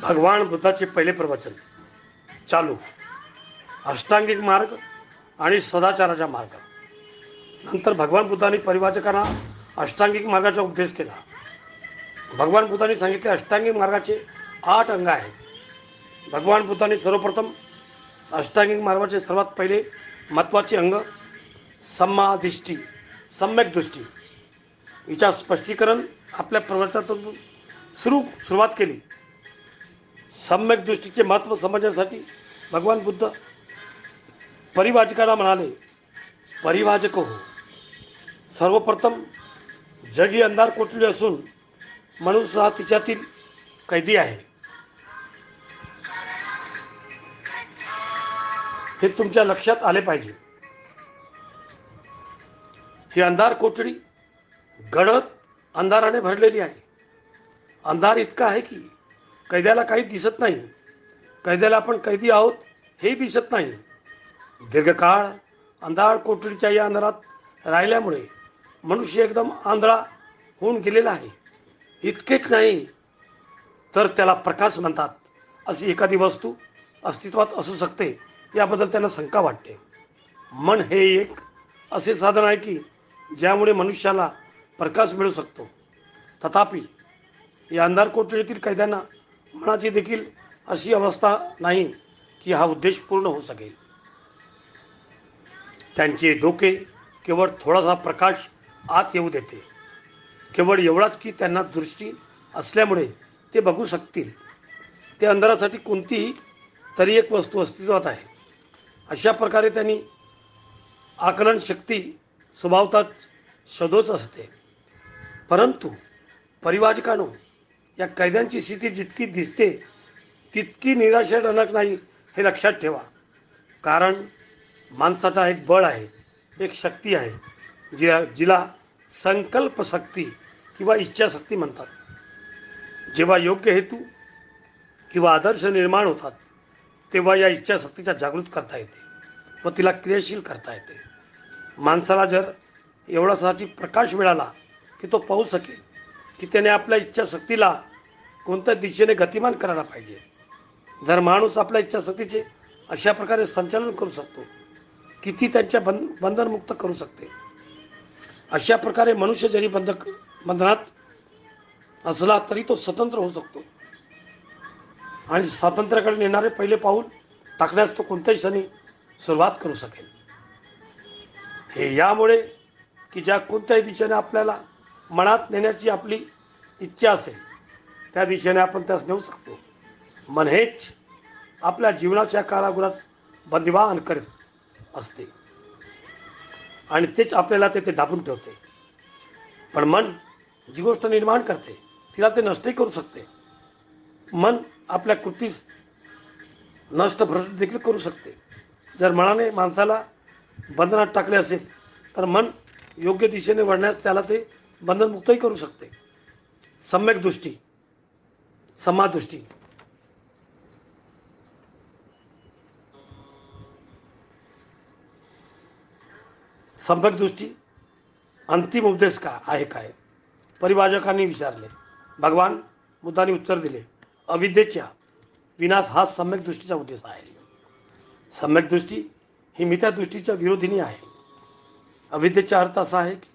भगवान बुद्धाचे पहिले प्रवचन चालू. अष्टांगिक मार्ग आणि सदाचाराचा मार्ग. नंतर भगवान बुद्धांनी परिवाचकांना अष्टांगिक मार्गाचा उपदेश केला. भगवान बुद्धांनी सांगितले अष्टांगिक मार्गाचे 8 अंग आहेत. भगवान बुद्धांनी सर्वप्रथम अष्टांगिक मार्गाचे सर्वात पहिले महत्त्वाचे अंग समाधिष्ठी, सम्यक दृष्टी हिच्या स्पष्टीकरण आपल्या प्रवचनातून सुरुवात केली. सम्यक दृष्टीचे महत्त्व समजण्यासाठी भगवान बुद्ध परिवाचकांना म्हणाले, परिवाचक हो, सर्वप्रथम जग ही अंधार कोटली असून मनुष्य हा तिच्यातील कैदी आहे. हे तुमच्या लक्षात आले पाहिजे. ही अंधार कोठडी गडद अंधाराने भरलेली आहे. अंधार इतका आहे की कैद्याला काही दिसत नाही. कैद्याला आपण कैदी आहोत हे दिसत नाही. दीर्घकाळ अंधार कोठडीच्या या अंधारात राहिल्यामुळे मनुष्य एकदम आंधळा होऊन गेलेला आहे. इतकेच नाही तर त्याला प्रकाश म्हणतात अशी एखादी वस्तू अस्तित्वात असू शकते याबद्दल त्यांना शंका वाटते. मन हे एक असे साधन आहे की ज्यामुळे मनुष्याला प्रकाश मिळू शकतो. तथापि या अंधार कोठडीतील कैद्यांना मनाची देखील अशी अवस्था नाही की हा उद्देश पूर्ण होऊ शकेल. त्यांचे डोके केवळ थोडासा प्रकाश आत येऊ देते. केवळ एवढाच की त्यांना दृष्टी असल्यामुळे ते बघू शकतील. ते अंधारासाठी कोणतीही तरी एक वस्तू अस्तित्वात आहे. अशा प्रकारे त्यांनी आकलन शक्ती स्वभावतः शोधच असते. परंतु परिवाचकांनो, या कैद्यांची स्थिती जितकी दिसते तितकी निराशाजनक नाही हे लक्षात ठेवा. कारण माणसाचा एक बळ आहे, एक शक्ती आहे, जिला संकल्प शक्ती किंवा इच्छाशक्ती म्हणतात. जेव्हा योग्य हेतू किंवा आदर्श निर्माण होतात तेव्हा या इच्छाशक्तीचा जागृत करता येते व तिला क्रियाशील करता येते. माणसाला जर एवढ्यासाठी प्रकाश मिळाला की तो पाहू शकेल की त्याने आपल्या इच्छाशक्तीला कोणत्या दिशेने गतिमान करायला पाहिजे. जर माणूस आपल्या इच्छाशक्तीचे अशा प्रकारे संचालन करू शकतो की ती त्यांच्या बंधनमुक्त करू शकते. अशा प्रकारे मनुष्य जरी बंधनात असला तरी तो स्वतंत्र होऊ शकतो आणि स्वातंत्र्याकडे नेणारे पहिले पाऊल टाकण्यास तो कोणत्याही क्षणी सुरुवात करू शकेल. हे यामुळे की ज्या कोणत्याही दिशेने आपल्याला मनात नेण्याची आपली इच्छा असेल त्या दिशेने आपण त्यास नेऊ शकतो. मन हेच आपल्या जीवनाच्या कारागृहात बंदिवान करीत असते आणि तेच आपल्याला तेथे दाबून ठेवते. पण मन जी गोष्ट निर्माण करते तिला ते नष्टही करू शकते. मन आपल्या कृतीस नष्ट भ्रष्ट देखील करू शकते. जर मनाने माणसाला बंधनात टाकले असेल तर मन योग्य दिशेने वळण्यास त्याला ते बंधनमुक्तही करू शकते. सम्यक दृष्टी, समादृष्टी. सम्यक दृष्टी अंतिम उपदेश का आहे काय? परिवाचकांनी विचारले. भगवान बुद्धांनी उत्तर दिले, अविद्येच्या विनाश हा सम्यक दृष्टीचा उद्देश आहे. सम्यक दृष्टी ही मिथ्या दृष्टीच्या विरोधिनी आहे. अविद्येचा अर्थ असा आहे की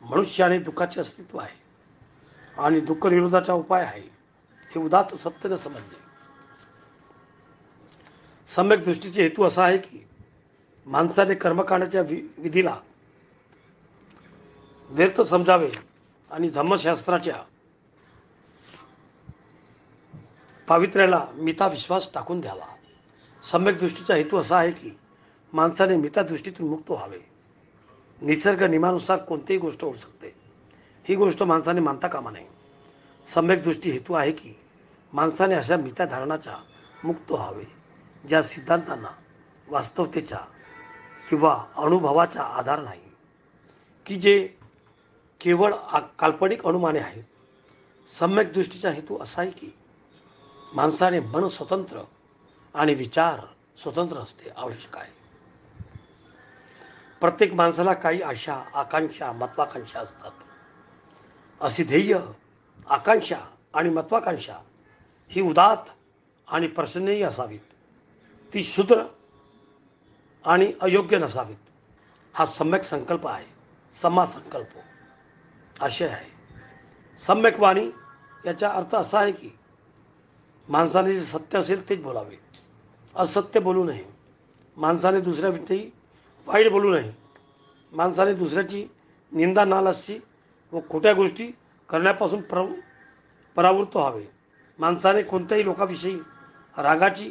मनुष्याने दुःखाचे अस्तित्व आहे आणि दुःख निरोधाचा उपाय आहे हे उदात्त सत्याने समजले. सम्यक दृष्टीचे हेतू असा आहे की माणसाने कर्मकांडाच्या विधीला व्यर्थ समजावे आणि धर्मशास्त्राच्या पावित्र्याला मिथा विश्वास टाकून द्यावा. सम्यक दृष्टीचा हेतू असा आहे की माणसाने मिथा दृष्टीतून मुक्त व्हावे. निसर्ग नियमानुसार कोणतीही गोष्ट होऊ शकते. ही गोष्ट माणसाने मानता कामा नये. सम्यक दृष्टी हेतू आहे की माणसाने अशा मिथ्या धारणाचा मुक्त व्हावे ज्या सिद्धांतांना वास्तवतेचा किंवा अनुभवाचा आधार नाही, की जे केवळ काल्पनिक अनुमाने आहेत. सम्यक दृष्टीचा हेतू असा आहे की माणसाने मन स्वतंत्र आणि विचार स्वतंत्र असते आवश्यक आहे. प्रत्येक माणसाला काही आशा, आकांक्षा, महत्वाकांक्षा असतात. अशी ध्येय, आकांक्षा आणि महत्वाकांक्षा ही उदात आणि प्रसन्नही असावीत, ती क्षुद्र आणि अयोग्य नसावीत. हा सम्यक संकल्प आहे, सम्मा संकल्प आशय आहे. सम्यक वाणी याचा अर्थ असा आहे की माणसाने जे सत्य असेल तेच बोलावे, असत्य बोलू नये. माणसाने दुसऱ्याविषयी वाईट बोलू नये. माणसाने दुसऱ्याची निंदा नालास्यची व खोट्या गोष्टी करण्यापासून परावृत्त व्हावे. माणसाने कोणत्याही लोकाविषयी रागाची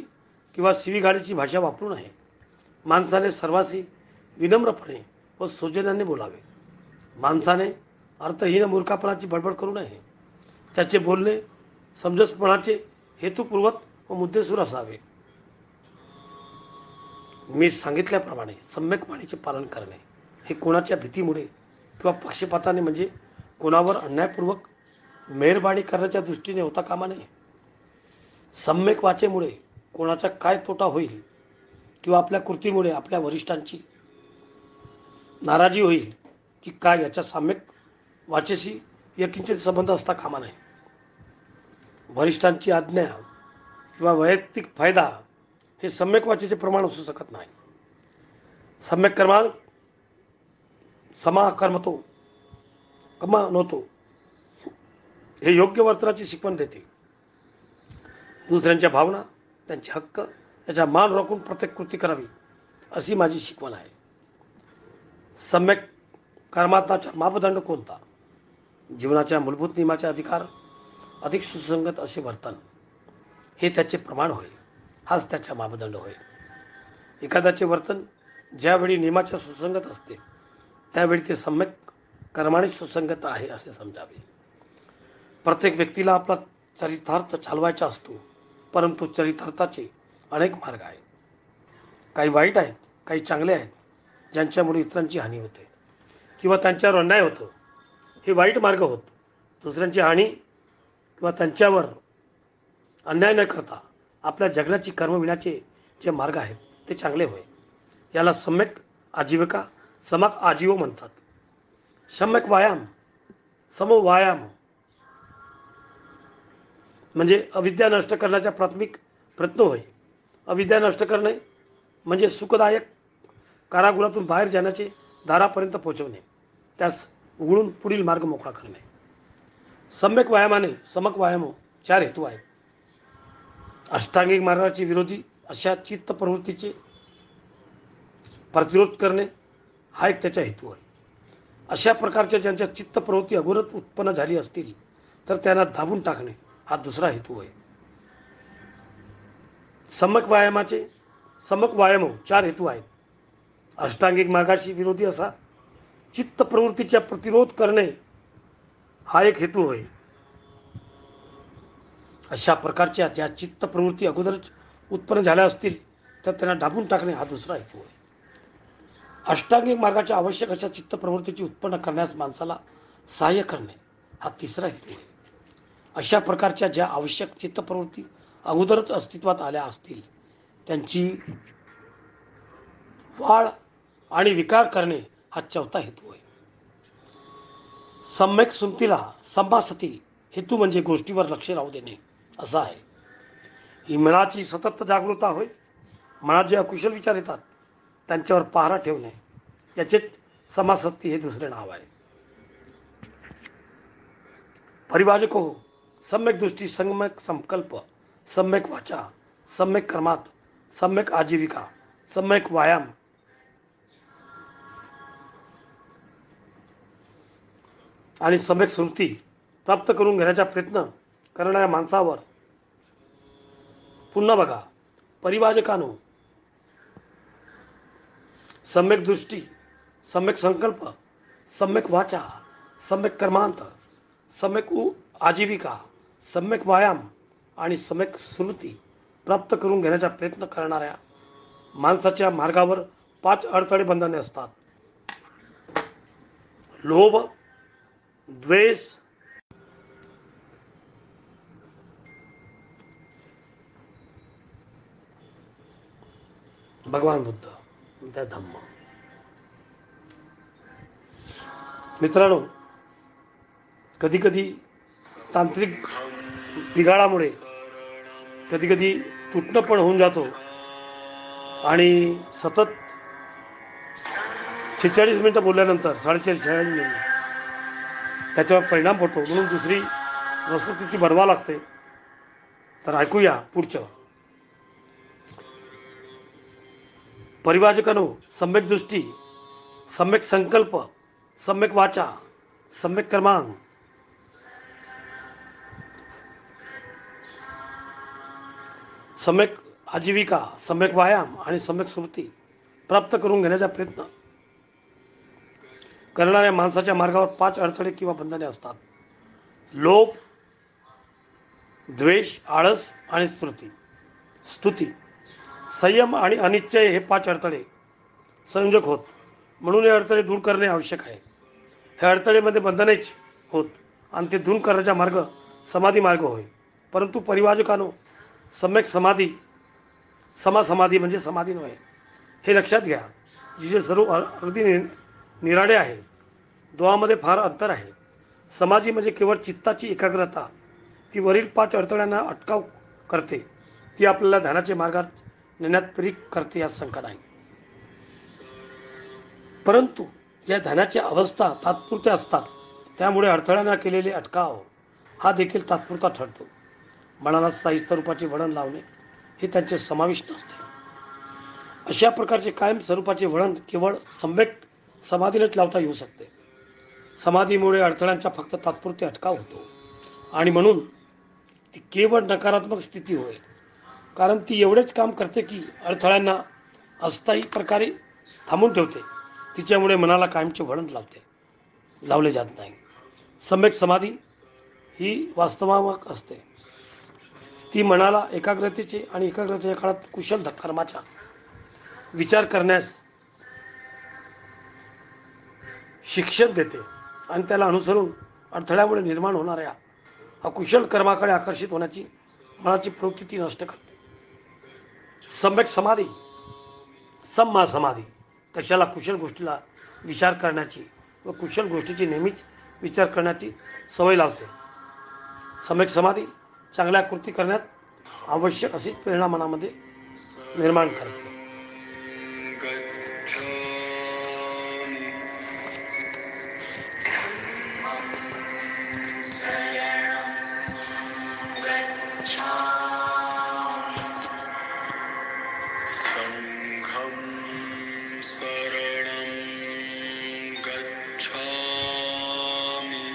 किंवा शिवीगाळीची भाषा वापरू नये. माणसाने सर्वांशी विनम्रपणे व सौजन्याने बोलावे. माणसाने अर्थहीन मूर्खापणाची बडबड करू नये. त्याचे बोलणे समंजसपणाचे, हेतुपूर्वक व मुद्देसूद असावे. मी सांगितल्याप्रमाणे सम्यक वाणीचे पालन करणे हे कोणाच्या भीतीमुळे किंवा पक्षपाताने, म्हणजे कोणावर अन्यायपूर्वक मेहरबानी करण्याच्या दृष्टीने होता कामा नये. सम्यक वाचेमुळे कोणाचा काय तोटा होईल किंवा आपल्या कृतीमुळे आपल्या वरिष्ठांची नाराजी होईल की काय, याच्या सम्यक वाचेशी यकिंचित संबंध असता कामा नये. वरिष्ठांची आज्ञा किंवा वैयक्तिक फायदा हे सम्यक वाचेचे प्रमाण असू शकत नाही. सम्यक कर्मात समाकर्मतो कमा नव्हतो हे योग्य वर्तनाची शिकवण देते. दुसऱ्यांच्या भावना, त्यांचे हक्क याचा मान राखून प्रत्येक कृती करावी, अशी माझी शिकवण आहे. सम्यक कर्माचा मापदंड कोणता? जीवनाच्या मूलभूत नियमाचे अधिकार अधिक सुसंगत असे वर्तन हे त्याचे प्रमाण होय. हाच त्याचा मापदंड होय. एखाद्याचे वर्तन ज्यावेळी नियमाच्या सुसंगत असते त्यावेळी ते सम्यक कर्माने सुसंगत आहे असे समजावे. प्रत्येक व्यक्तीला आपला चरितार्थ चालवायचा असतो, परंतु चरितार्थाचे अनेक मार्ग आहेत. काही वाईट आहेत, काही चांगले आहेत, ज्यांच्यामुळे इतरांची हानी होते किंवा त्यांच्यावर अन्याय होतो. हे वाईट मार्ग होत. दुसऱ्यांची हानी किंवा त्यांच्यावर अन्याय न करता आपल्या जगण्याची कर्मविण्याचे जे मार्ग आहेत ते चांगले होय. याला सम्यक आजीविका, समक आजीव म्हणतात. सम्यक व्यायाम, समव्यायाम म्हणजे अविद्या नष्ट करण्याचा प्राथमिक प्रयत्न होय. अविद्या नष्ट करणे म्हणजे सुखदायक कारागृहातून बाहेर जाण्याचे दारापर्यंत पोहोचवणे, त्यास उघडून पुढील मार्ग मोकळा करणे. सम्यक व्यायामाने समक व्यायाम 4 हेतू आहेत. अष्टांगिक मार्गाची विरोधी अशा चित्त प्रवृत्तीचे प्रतिरोध करणे हा एक त्याचा हेतू आहे. अशा प्रकारच्या ज्यांच्या चित्त प्रवृत्ती अगोदरच उत्पन्न झाली असतील तर त्यांना दाबून टाकणे हा दुसरा हेतू आहे. समक व्यायाम 4 हेतू आहेत. अष्टांगिक मार्गाशी विरोधी असा चित्त प्रवृत्तीचा प्रतिरोध करणे हा एक हेतू होय. अशा प्रकारच्या ज्या चित्त प्रवृत्ती अगोदरच उत्पन्न झाल्या असतील तर त्यांना दाबून टाकणे हा दुसरा हेतू आहे. अष्टांगिक मार्गाच्या आवश्यक अशा चित्त प्रवृत्तीची उत्पन्न करण्यास माणसाला सहाय्य करणे हा तिसरा हेतू आहे. अशा प्रकारच्या ज्या आवश्यक चित्त प्रवृत्ती अगोदरच अस्तित्वात आल्या असतील त्यांची वाढ आणि विकार करणे हा चौथा हेतू आहे. सम्यक स्मृतीला संभासती हेतू म्हणजे गोष्टीवर लक्ष राहू देणे असा आहे. ही मनाची सतत जागृतता होय. मनात जे अकुशल विचार येतात त्यांच्यावर पहारा ठेवणे याचेच समासक्ती हे दुसरे नाव आहे. परिभाषक हो, सम्यक दृष्टी, सम्यक संकल्प, सम्यक वाचा, सम्यक कर्मात, सम्यक आजीविका, सम्यक व्यायाम आणि सम्यक स्मृती प्राप्त करून घेण्याचा प्रयत्न करणाऱ्या माणसावर पुन्हा बघा. परिभाषकानो, सम्यक दृष्टी, सम्यक संकल्प, सम्यक वाचा, सम्यक कर्मांत, सम्यक आजीविका, सम्यक व्यायाम आणि सम्यक स्मृती प्राप्त करून घेण्याचा प्रयत्न करणाऱ्या माणसाच्या मार्गावर 5 अडथळे बंधने असतात. लोभ, द्वेष, भगवान बुद्ध, त्या धम्म. मित्रांनो, कधी कधी तांत्रिक बिघाडामुळे कधी कधी तुटणं पण होऊन जातो आणि सतत 46 मिनिटं बोलल्यानंतर 46 मिनिट त्याच्यावर परिणाम पडतो, म्हणून दुसरी वस्तुस्थिती बनवा लागते. तर ऐकूया पुढचं. परिवाजकांनो, सम्यक दृष्टी, सम्यक संकल्प, सम्यक वाचा, सम्यक कर्मांग, सम्यक आजीविका, सम्यक व्यायाम आणि सम्यक स्मृती प्राप्त करून घेण्याचा प्रयत्न करणाऱ्या माणसाच्या मार्गावर 5 अडथळे किंवा बंधने असतात. लोभ, द्वेष, आळस आणि स्तुती, संयम आणि अनिश्चय हे 5 अडथळे संयोजक होत. म्हणून हे अडथळे दूर करणे आवश्यक आहे. हे अडथळेमध्ये बंधनेच होत आणि ते दूर करण्याचा मार्ग समाधी मार्ग होय. परंतु परिवाजकांनो, सम्यक समाधी म्हणजे समाधी नव्हे, हे लक्षात घ्या. जिचे सर्व अगदी निराळे आहे. दोहामध्ये फार अंतर आहे. समाधी म्हणजे केवळ चित्ताची एकाग्रता. ती वरील 5 अडथळ्यांना अटकाव करते. ती आपल्याला ध्यानाचे मार्गात नेण्यात प्रेरित करते, यात शंका नाही. परंतु या ध्यानाच्या अवस्था तात्पुरत्या असतात. त्यामुळे अडथळ्यांना केलेले अटकाव हा देखील तात्पुरता ठरतो. मनाला स्थायी स्वरूपाचे वळण लावणे हे त्यांचे समाविष्ट असते. अशा प्रकारचे कायम स्वरूपाचे वळण केवळ सम्यक समाधीनेच लावता येऊ शकते. समाधीमुळे अडथळ्यांचा फक्त तात्पुरते अटकाव होतो आणि म्हणून ती केवळ नकारात्मक स्थिती होय. कारण ती एवढेच काम करते की अडथळ्यांना अस्थायी प्रकारे थांबून ठेवते. तिच्यामुळे मनाला कायमचे वळण लावले जात नाही. सम्यक समाधी ही वास्तवात्मक असते. ती मनाला एकाग्रतेचे आणि एकाग्रतेच्या काळात कुशल कर्माचा विचार करण्यास शिक्षण देते आणि त्याला अनुसरून अडथळ्यामुळे निर्माण होणाऱ्या अकुशल कर्माकडे आकर्षित होण्याची मनाची प्रवृत्ती ती नष्ट करते. सम्यक समाधी, सम्मा समाधी कशाला कुशल गोष्टीला विचार करण्याची व कुशल गोष्टीची नेहमीच विचार करण्याची सवय लावते. सम्यक समाधी चांगल्या कृती करण्यात आवश्यक अशीच प्रेरणा मनामध्ये निर्माण करते. संघं शरणं गच्छामि.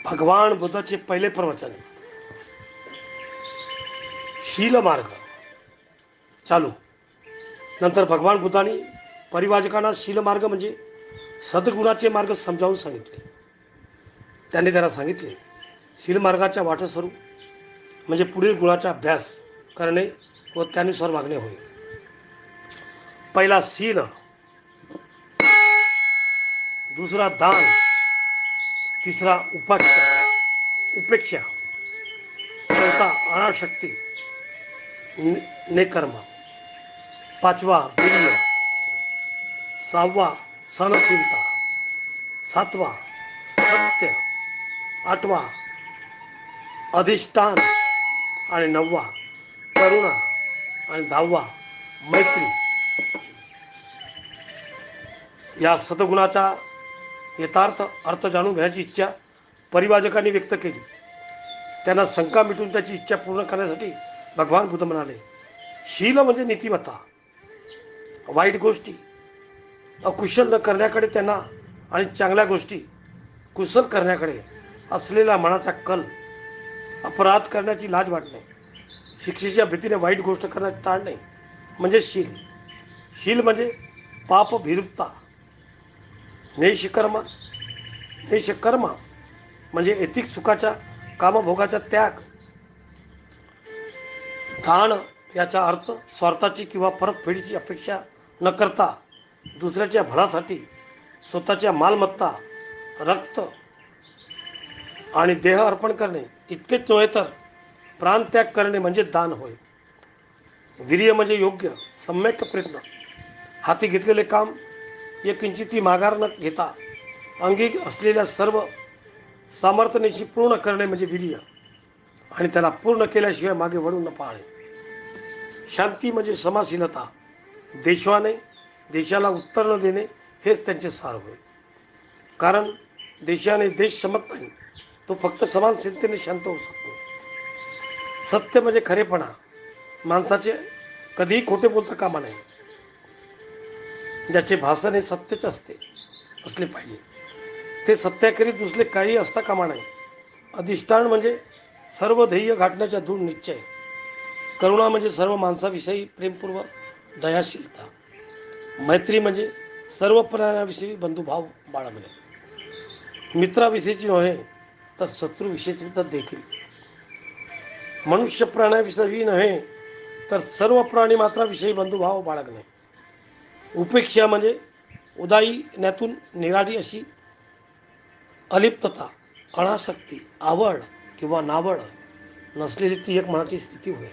भगवान बुद्धाचे पहिले प्रवचन, शील मार्ग चालू. नंतर भगवान बुद्धांनी परिवाजकांना शील मार्ग म्हणजे सद्गुणाचे मार्ग समजावून सांगितले. त्यांनी त्यांना सांगितले, शील मार्गाच्या वाटसरू म्हणजे पुढील गुणाचा अभ्यास करणे व त्यानुसार वागणे होय. पहिला शील, दुसरा दान, तिसरा उपेक्षा, चौथा अनासक्ती नेकर्म, पाचवा वीर्य, सहावा सहनशीलता, सातवा सत्य, आठवा अधिष्ठान आणि नववा करुणा आणि दहावा मैत्री. या सद्गुणाचा यथार्थ अर्थ जाणून घेण्याची इच्छा परिवाजकांनी व्यक्त केली. त्यांना शंका मिटून त्याची इच्छा पूर्ण करण्यासाठी भगवान बुद्ध म्हणाले, शील म्हणजे नीतिमत्ता. वाईट गोष्टी अकुशल न करण्याकडे त्यांना आणि चांगल्या गोष्टी कुशल करण्याकडे असलेला मनाचा कल, अपराध करण्याची लाज वाटणे, शिक्षेच्या भीतीने वाईट गोष्ट करण्यास टाळणे म्हणजे शील. शील म्हणजे पाप भिरुपता. नैष्कर्म म्हणजे ऐतिक सुखाच्या कामभोगाचा त्याग. दान याचा अर्थ स्वार्थाची किंवा परतफेडीची अपेक्षा न करता दुसऱ्याच्या भल्यासाठी स्वतःच्या मालमत्ता, रक्त आणि देह अर्पण करणे. इतकेच नव्हे तर प्राणत्याग करणे म्हणजे दान होय. वीर्य म्हणजे योग्य सम्यक प्रयत्न. हाती घेतलेले काम एक किंचितही माघार न घेता अंगी असलेल्या सर्व सामर्थ्यानिशी पूर्ण करणे म्हणजे वीर्य आणि त्याला पूर्ण केल्याशिवाय मागे वळून न पाहणे. शांती म्हणजे समाशीलता. देशाने देशाला उत्तर न देणे हेच त्यांचे सार होय. कारण देशाने देश क्षमत नाही, तो फक्त समानशीलतेने शांत होऊ शकतो. सत्य म्हणजे खरेपणा. माणसाचे कधीही खोटे बोलता कामा नये. ज्याचे भाषण हे सत्यच असले पाहिजे, ते सत्याखेरीज दुसरे काही असता कामा नये. अधिष्ठान म्हणजे सर्व ध्येय गाठण्याचा दृढ निश्चय. करुणा म्हणजे सर्व माणसाविषयी प्रेमपूर्वक दयाशीलता. मैत्री म्हणजे सर्व प्राण्याविषयी बंधुभाव बाळगणे. मित्राविषयीची नव्हे तर शत्रूविषयीची तर देखील. मनुष्य प्राण्याविषयी नव्हे तर सर्व प्राणी मात्राविषयी बंधुभाव बाळगणे. उपेक्षा म्हणजे उदासीनतेतून निराळी अशी अलिप्तता, अनासक्ती, आवड किंवा नावड नसलेली ती एक मनाची स्थिती होय.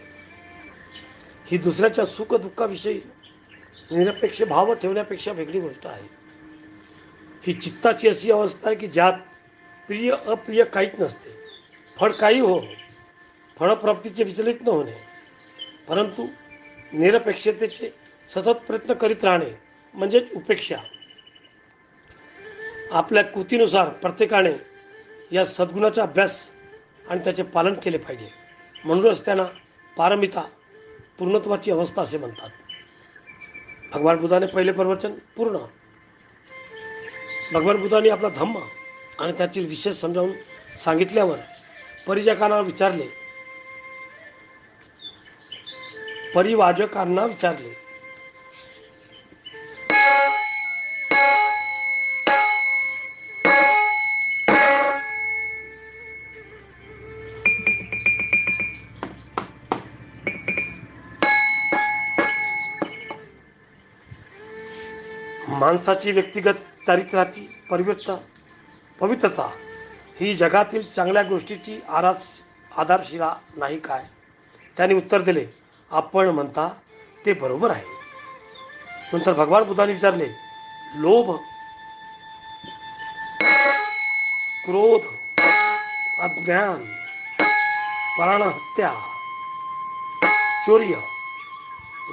ही दुसऱ्याच्या सुख दुःखाविषयी निरपेक्ष भाव ठेवण्यापेक्षा वेगळी गोष्ट आहे. ही चित्ताची अशी अवस्था आहे की ज्यात प्रिय अप्रिय काहीच नसते. फळ काही हो, फळप्राप्तीचे विचलित न होणे, परंतु निरपेक्षतेचे सतत प्रयत्न करीत राहणे म्हणजेच उपेक्षा. आपल्या कृतीनुसार प्रत्येकाने या सद्गुणाचा अभ्यास आणि त्याचे पालन केले पाहिजे. म्हणूनच त्यांना पारमिता, पूर्णत्वाची अवस्था असे म्हणतात. भगवान बुद्धाने पहिले प्रवचन पूर्ण. भगवान बुद्धांनी आपला धम्म आणि त्यातील विशेष समजावून सांगितल्यावर परिवाजकांना विचारले, माणसाची व्यक्तिगत चारित्र्याची पवित्रता ही जगातील चांगल्या गोष्टीची आधारशिला नाही काय? त्यांनी उत्तर दिले, आपण म्हणता ते बरोबर आहे. नंतर भगवान बुद्धांनी विचारले, लोभ, क्रोध, अज्ञान, प्राणहत्या, चोर्य,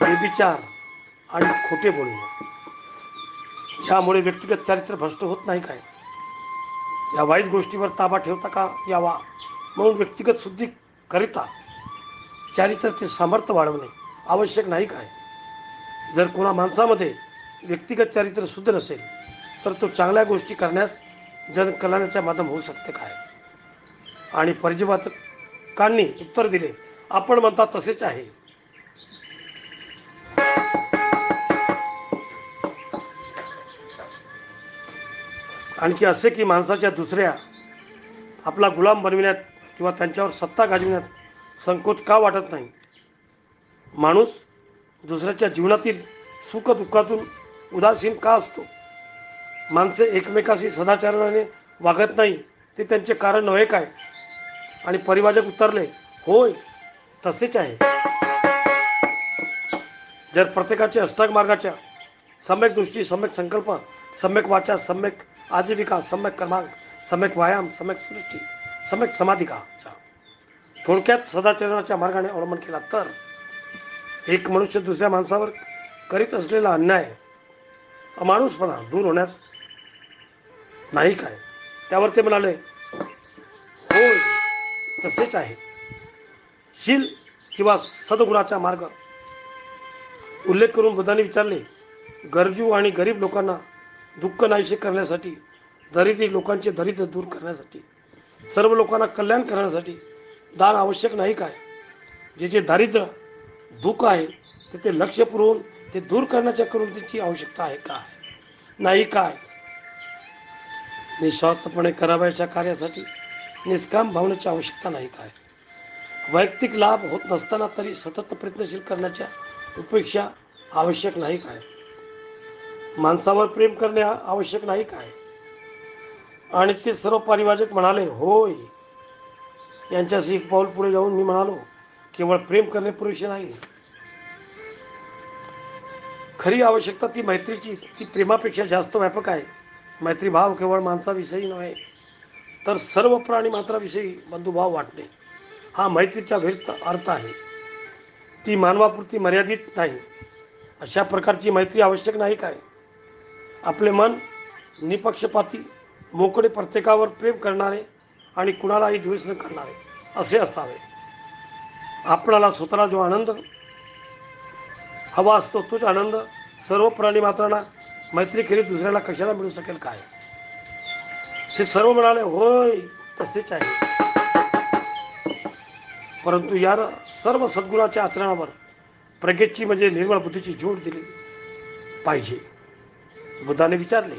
व्यभिचार आणि खोटे बोलणे यामुळे व्यक्तिगत चारित्र्य भ्रष्ट होत नाही काय? या वाईट गोष्टीवर ताबा ठेवता का यावा म्हणून व्यक्तिगत शुद्धी करिता चारित्र्याचे सामर्थ्य वाढवणे आवश्यक नाही काय? जर कोणा माणसामध्ये व्यक्तिगत चारित्र्य शुद्ध नसेल तर तो चांगल्या गोष्टी करण्यास कल्याणाचा माध्यम होऊ शकते काय? आणि परिजीवकांनी उत्तर दिले, आपण म्हणता तसेच आहे. आणखी असे की माणसाच्या दुसऱ्या आपला गुलाम बनविण्यात किंवा त्यांच्यावर सत्ता गाजविण्यात संकोच का वाटत नाही. माणूस दुसऱ्याच्या जीवनातील सुख दुःखातून उदासीन का असतो. माणसे एकमेकाशी सदाचरणाने वागत नाही, ते त्यांचे कारण नव्हे काय. आणि परिवाजक उत्तरले, होय तसेच आहे. जर प्रत्येकाचे अष्टांग मार्गाच्या सम्यक दृष्टी, सम्यक संकल्प, सम्यक वाचा, सम्यक आजीविका, सम्यक कर्मांग, सम्यक व्यायाम, सम्यक सृष्टी, सम्यक समाधिकाचा थोडक्यात सदाचरणाच्या मार्गाने अवलंबन केला तर एक मनुष्य दुसऱ्या माणसावर करीत असलेला अन्याय, अमानुषपणा दूर होण्यास नाही काय. त्यावर ते म्हणाले, होय तसेच आहे. शील किंवा सद्गुणाचा मार्ग उल्लेख करून बुद्धांनी विचारले, गरजू आणि गरीब लोकांना दुःख नाहीसे करण्यासाठी, दरिद्री लोकांचे दरिद्र दूर करण्यासाठी, सर्व लोकांना कल्याण करण्यासाठी दान आवश्यक नाही काय. जे जे दारिद्र्य दुःख आहे ते लक्ष पुरवून ते दूर करण्याच्या कृतीची आवश्यकता आहे काय, नाही काय. निस्वार्थपणे करावयाच्या कार्यासाठी निष्काम भावनेची आवश्यकता नाही काय. वैयक्तिक लाभ होत नसताना तरी सतत प्रयत्नशील करण्याच्या उपेक्षा आवश्यक नाही काय. माणसावर प्रेम करणे आवश्यक नाही काय. आणि ते सर्व परिवाजक म्हणाले, होय. यांच्याशी एक पाऊल पुढे जाऊन मी म्हणालो, केवळ प्रेम करणे पुरेसे नाही. खरी आवश्यकता ती मैत्रीची, ती प्रेमापेक्षा जास्त व्यापक आहे. मैत्री भाव केवळ माणसाविषयी नव्हे तर सर्व प्राणी मात्राविषयी बंधुभाव वाटणे हा मैत्रीचा व्यर्थ अर्थ आहे. ती मानवापुरती मर्यादित नाही. अशा प्रकारची मैत्री आवश्यक नाही काय. आपले मन निपक्षपाती, मोकळे, प्रत्येकावर प्रेम करणारे आणि कुणालाही द्वेष न करणारे असे असावे. आपणाला स्वतःला जो आनंद हवा असतो तोच आनंद सर्व प्राणी मात्रांना मैत्रीखेरीज दुसऱ्याला कशाला मिळू शकेल काय. हे सर्व म्हणाले, होय तसेच आहे. परंतु या सर्व सद्गुणाच्या आचरणावर प्रज्ञेची म्हणजे निर्मळ बुद्धीची जोड दिली पाहिजे. बुद्धाने विचारले,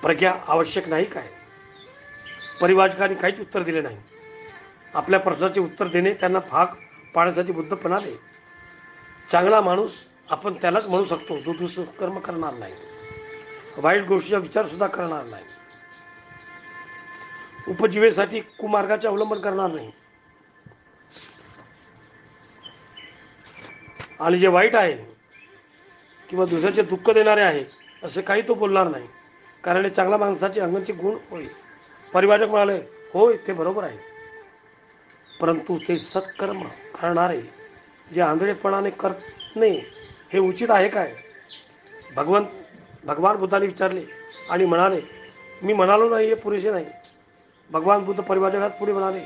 प्रज्ञा आवश्यक नाही काय. परिवाजकांनी काहीच उत्तर दिले नाही. आपल्या प्रश्नाचे उत्तर देणे त्यांना भाग पाडण्यासाठी बुद्ध म्हणाले, चांगला माणूस आपण त्यालाच म्हणू शकतो जो दुष्कर्म करणार नाही, वाईट गोष्टीचा विचार सुद्धा करणार नाही, उपजीवेसाठी कुमार्गाचे अवलंबन करणार नाही. आणि जे वाईट आहे किंवा दुसऱ्याचे दुःख देणारे आहे असे काही तो बोलणार नाही, कारण हे चांगल्या माणसाचे अंगाचे गुण होईल. परिवाजक म्हणाले, होय ते बरोबर आहे. परंतु ते सत्कर्म करणारे जे आंधळेपणाने करणे हे उचित आहे काय. भगवान बुद्धाने विचारले आणि म्हणाले, मी म्हणालो नाही हे पुरेसे नाही. भगवान बुद्ध परिवाजकात पुढे म्हणाले,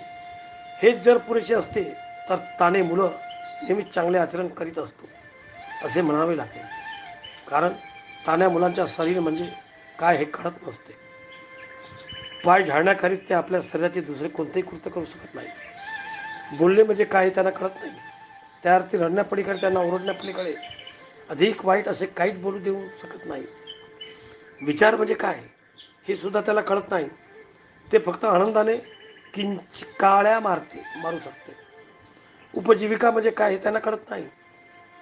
हेच जर पुरेसे असते तर ताने मुलं नेहमीच चांगले आचरण करीत असतो असे म्हणावे लागेल. कारण तान्या मुलांच्या शरीर म्हणजे काय हे कळत नसते. पाय झाडण्याखाली ते आपल्या शरीराचे दुसरे कोणतेही कृत्य करू शकत नाही. बोलणे म्हणजे काय त्यांना कळत नाही. त्या अर्थी रडण्यापलीकडे, त्यांना ओरडण्यापलीकडे अधिक वाईट असे काहीच बोलू देऊ शकत नाही. विचार म्हणजे काय हे सुद्धा त्याला कळत नाही. ते फक्त आनंदाने किंचिकाळ्या मारू शकते. उपजीविका म्हणजे काय हे त्यांना कळत नाही.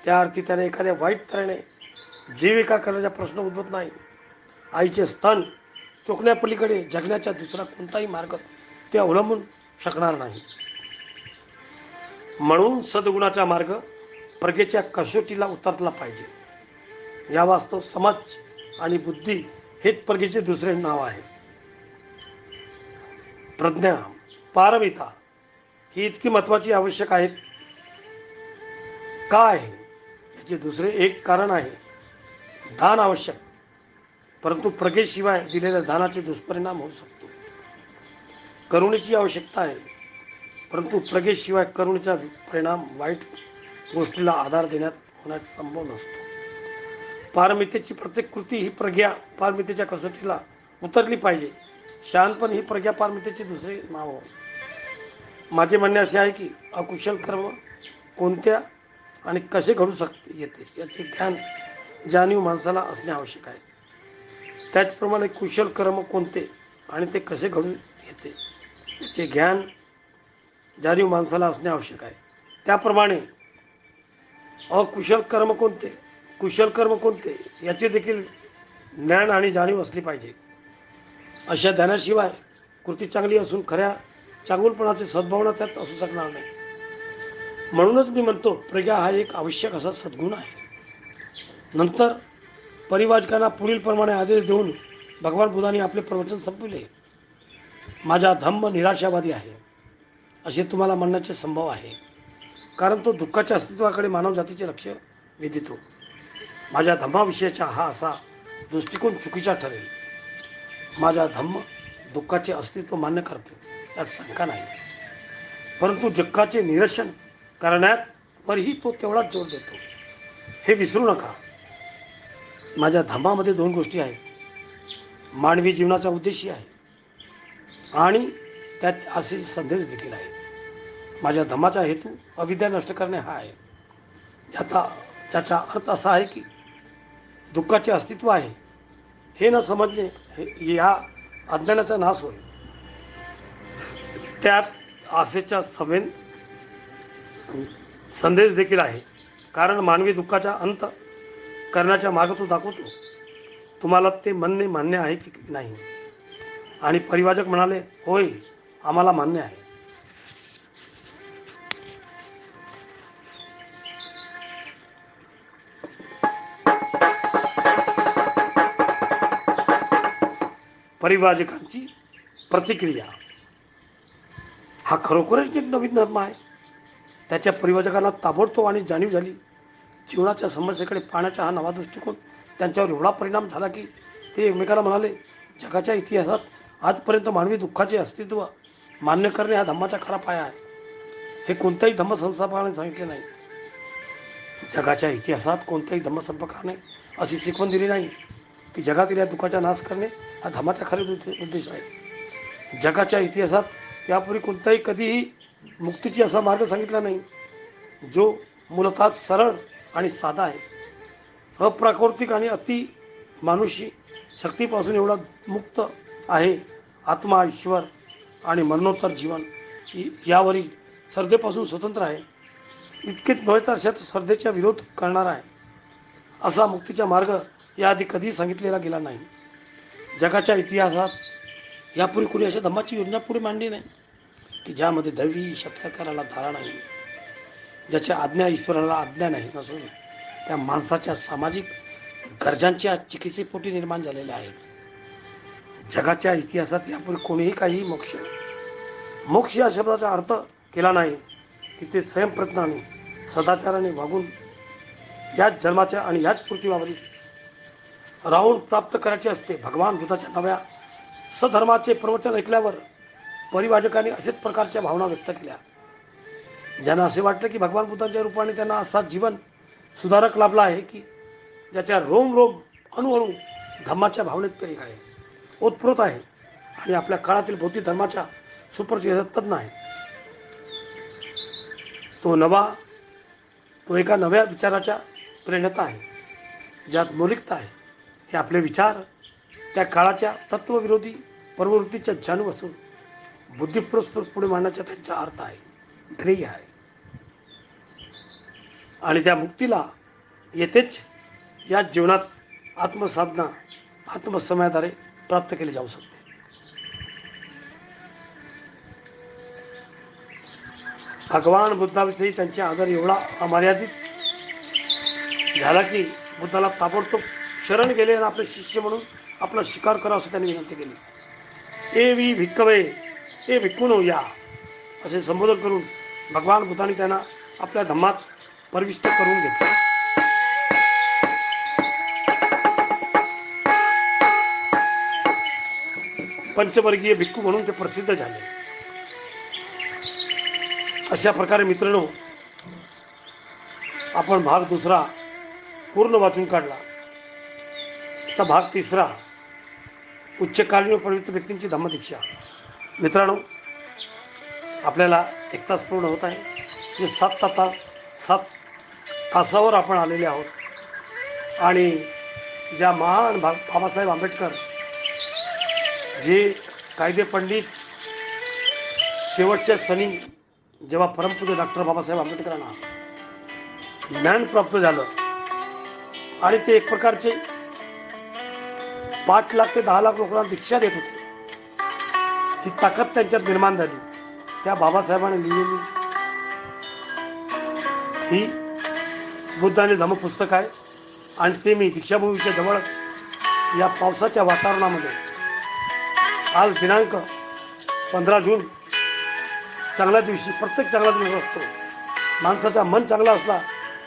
त्या अर्थी त्याने एखाद्या वाईट तऱ्हेने जीविका करण्याचा प्रश्न उद्भवत नाही. आईचे स्तन चोखण्यापलीकडे जगण्याचा दुसरा कोणताही मार्ग ते अवलंबून शकणार नाही. म्हणून सद्गुणाचा मार्ग प्रज्ञेच्या कसोटीला उतरला पाहिजे. या वास्तव समाज आणि बुद्धी हेच प्रज्ञेचे दुसरे नाव आहे. प्रज्ञा, पारमिता ही इतकी महत्वाची आवश्यक आहे का आहे. याचे दुसरे एक कारण आहे दान आवश्यक. परंतु प्रज्ञेशिवाय दिलेल्या दानाचे दुष्परिणाम होऊ शकतो. करुणेची आवश्यकता आहे. परंतु प्रज्ञेशिवाय करुणेचा परिणाम वाईट गोष्टीला आधार देण्यात होण्याचा संभव नसतो. पारमितेची प्रत्येक कृती ही प्रज्ञा पारमितेच्या कसोटीला उतरली पाहिजे. शहाणपण ही प्रज्ञापारमितेचे दुसरे नाव आहे. माझे म्हणणे असे आहे की अकुशल कर्म कोणत्या आणि कसे घडू शकते येते याचे ज्ञान जाणीव माणसाला असणे आवश्यक आहे. त्याचप्रमाणे कुशल कर्म कोणते आणि ते कसे घडून येते याचे ज्ञान जाणीव माणसाला असणे आवश्यक आहे. त्याप्रमाणे अकुशल कर्म कोणते, कुशल कर्म कोणते याचे देखील ज्ञान आणि जाणीव असली पाहिजे. अशा ज्ञानाशिवाय कृती चांगली असून खऱ्या चांगुलपणाची सद्भावना त्यात असू शकणार नाही. म्हणूनच मी म्हणतो प्रज्ञा हा एक आवश्यक असा सद्गुण आहे. नंतर परिवाचकांना पुढील प्रमाणे आदेश देऊन भगवान बुद्धांनी आपले प्रवचन संपविले. माझा धम्म निराशावादी आहे असे तुम्हाला म्हणण्याचे संभव आहे, कारण तो दुःखाच्या अस्तित्वाकडे मानव जातीचे लक्ष वेधितो. माझ्या धम्माविषयीचा हा असा दृष्टिकोन चुकीचा ठरेल. माझा धम्म दुःखाचे अस्तित्व मान्य करतो यात शंका नाही, परंतु दुःखाचे निरसन करण्यात वरही तो तेवढाच जोर देतो. हे विसरू नका. माझ्या धम्मामध्ये दोन गोष्टी आहेत. मानवी जीवनाचा उद्देश आहे आणि त्यात असे संदेश देखील आहे. माझ्या धम्माचा हेतू अविद्या नष्ट करणे हा आहे, ज्याचा अर्थ असा आहे की दुःखाचे अस्तित्व आहे हे न समजणे या अज्ञानाचा नाश होईल. त्यात आशेचा संदेश देखील आहे, कारण मानवी दुःखाचा अंत करण्याचा मार्ग तो दाखवतो. तुम्हाला ते म्हणणे मान्य आहे की नाही? आणि परिवाचक म्हणाले, होय, आम्हाला मान्य आहे. परिवाचकांची प्रतिक्रिया हा खरोखरच एक नवीन धर्म आहे. त्याच्या परिवाचकांना ताबडतोब आणि जाणीव झाली. जीवनाच्या समस्येकडे पाहण्याचा हा नवा दृष्टिकोन त्यांच्यावर एवढा परिणाम झाला की ते एकमेकाला म्हणाले, जगाच्या इतिहासात आजपर्यंत मानवी दुःखाचे अस्तित्व मान्य करणे हा धम्माचा खरा पाया आहे. हे कोणत्याही धम्मसंस्थापकाने सांगितले नाही. जगाच्या इतिहासात कोणत्याही धम्मसंस्थापकाने अशी शिकवण दिली नाही की जगातील या दुःखाचा नाश करणे हा धम्माचा खरे उद्देश आहे. जगाच्या इतिहासात यापूर्वी कोणताही कधीही मुक्तीची असा मार्ग सांगितला नाही जो मूलतः सरळ आणि साधा आहे. अप्राकृतिक आणि अति मानुषी शक्तीपासून एवढा मुक्त आहे. आत्मा, ईश्वर आणि मरणोत्तर जीवन यावरील श्रद्धेपासून स्वतंत्र आहे. इतकेच नव्हे तर अशात श्रद्धेचा विरोध करणार आहे. असा मुक्तीचा मार्ग याआधी कधीही सांगितलेला गेला नाही. जगाच्या इतिहासात यापूर्वी कोणी अशा धम्माची योजना पुढे मांडली नाही की ज्यामध्ये दैवी सत्काराला धारा नाही, ज्याच्या आज्ञा ईश्वराला आज्ञा नाही नसून त्या माणसाच्या सामाजिक गरजांच्या चिकित्सेपोटी निर्माण झालेल्या आहेत. जगाच्या इतिहासात यापूर्वी कोणीही काही मोक्ष या शब्दाचा अर्थ केला नाही की ते स्वयंप्रज्ञाने सदाचाराने वागून याच जन्माच्या आणि याच पृथ्वीवरील राहून प्राप्त करायचे असते. भगवान बुद्धाच्या नव्या सधर्माचे प्रवचन ऐकल्यावर परिवाचकांनी असेच प्रकारच्या भावना व्यक्त केल्या. ज्यांना असे वाटलं की भगवान बुद्धांच्या रूपाने त्यांना असा जीवन सुधारक लाभला आहे की ज्याच्या रोम रोम अणुअणू धम्माच्या भावनेत प्रेरित आहे, ओतप्रोत आहे आणि आपल्या काळातील बौद्धिक धर्माच्या सुप्रसिद्ध तज्ञ आहे. तो एका नव्या विचाराच्या प्रेरणेत आहे, ज्यात मौलिकता आहे. हे आपले विचार त्या काळाच्या तत्वविरोधी प्रवृत्तीच्या जाणीव असून बुद्धिपुरस्पर पुढे मांडण्याचा त्यांचा अर्थ आहे, ध्येय आहे. आणि त्या मुक्तीला येथेच या जीवनात आत्मसाधना आत्मसमयाद्वारे प्राप्त केले जाऊ शकते. भगवान बुद्धाविषयी त्यांचा आदर एवढा अमर्यादित झाला की बुद्धाला ताबडतोब शरण गेले आणि आपले शिष्य म्हणून आपला स्वीकार करा असं त्यांनी विनंती केली. ए भिक्खवे, ए भिक्खूनो या असे संबोधन करून भगवान बुद्धांनी त्यांना आपल्या धम्मात प्रविष्ट करून घेतले. पंचवर्गीय भिक्खू म्हणून ते प्रसिद्ध झाले. अशा प्रकारे मित्रांनो, आपण भाग दुसरा पूर्ण वाचून काढला. आता भाग तिसरा उच्चकालीन व पवित्र व्यक्तींची धम्मदीक्षा. मित्रांनो, आपल्याला 1 तास पूर्ण होत आहे. जे 7 तासावर आपण आलेले आहोत आणि ज्या महान बाबासाहेब आंबेडकर जे कायदे पंडित शेवटच्या सणी जेव्हा परमपूज्य डॉक्टर बाबासाहेब आंबेडकरांना ज्ञान प्राप्त झालं आणि ते एक प्रकारचे 5 लाख ते 10 लाख लोकांना दीक्षा देत होते, ही ताकद त्यांच्यात निर्माण झाली. त्या बाबासाहेबांनी लिहिलेली ही बुद्ध आणि धम्म पुस्तक आहे आणि ते मी दीक्षाभूमीच्या जवळ या पावसाच्या वातावरणामध्ये आज दिनांक 15 जून, चांगल्या दिवशी, प्रत्येक चांगला दिवस असतो. माणसाचा मन चांगला असला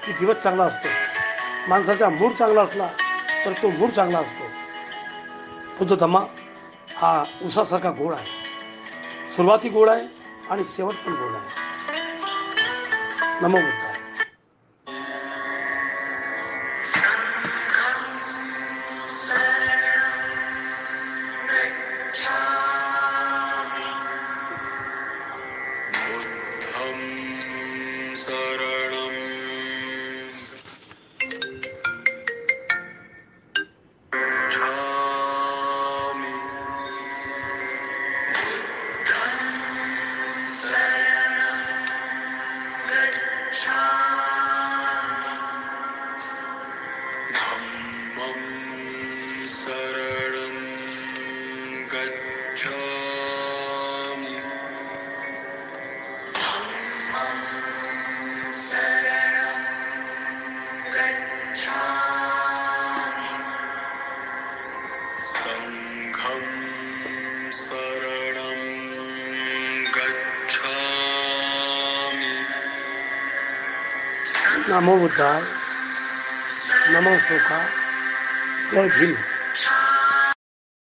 की दिवस चांगला असतो. माणसाचा मूड चांगला असला तर तो मूड चांगला असतो. बुद्ध धम्मा हा उसासारखा गोड आहे. सुरुवाती गोड आहे आणि शेवट पण गोड आहे. नमो बुद्धाय. बुद्धं शरणं गच्छामि. धम्मं शरणं गच्छामि. संघं शरणं गच्छामि. नमो बुद्धाय. नमो सुखा. जय भीम.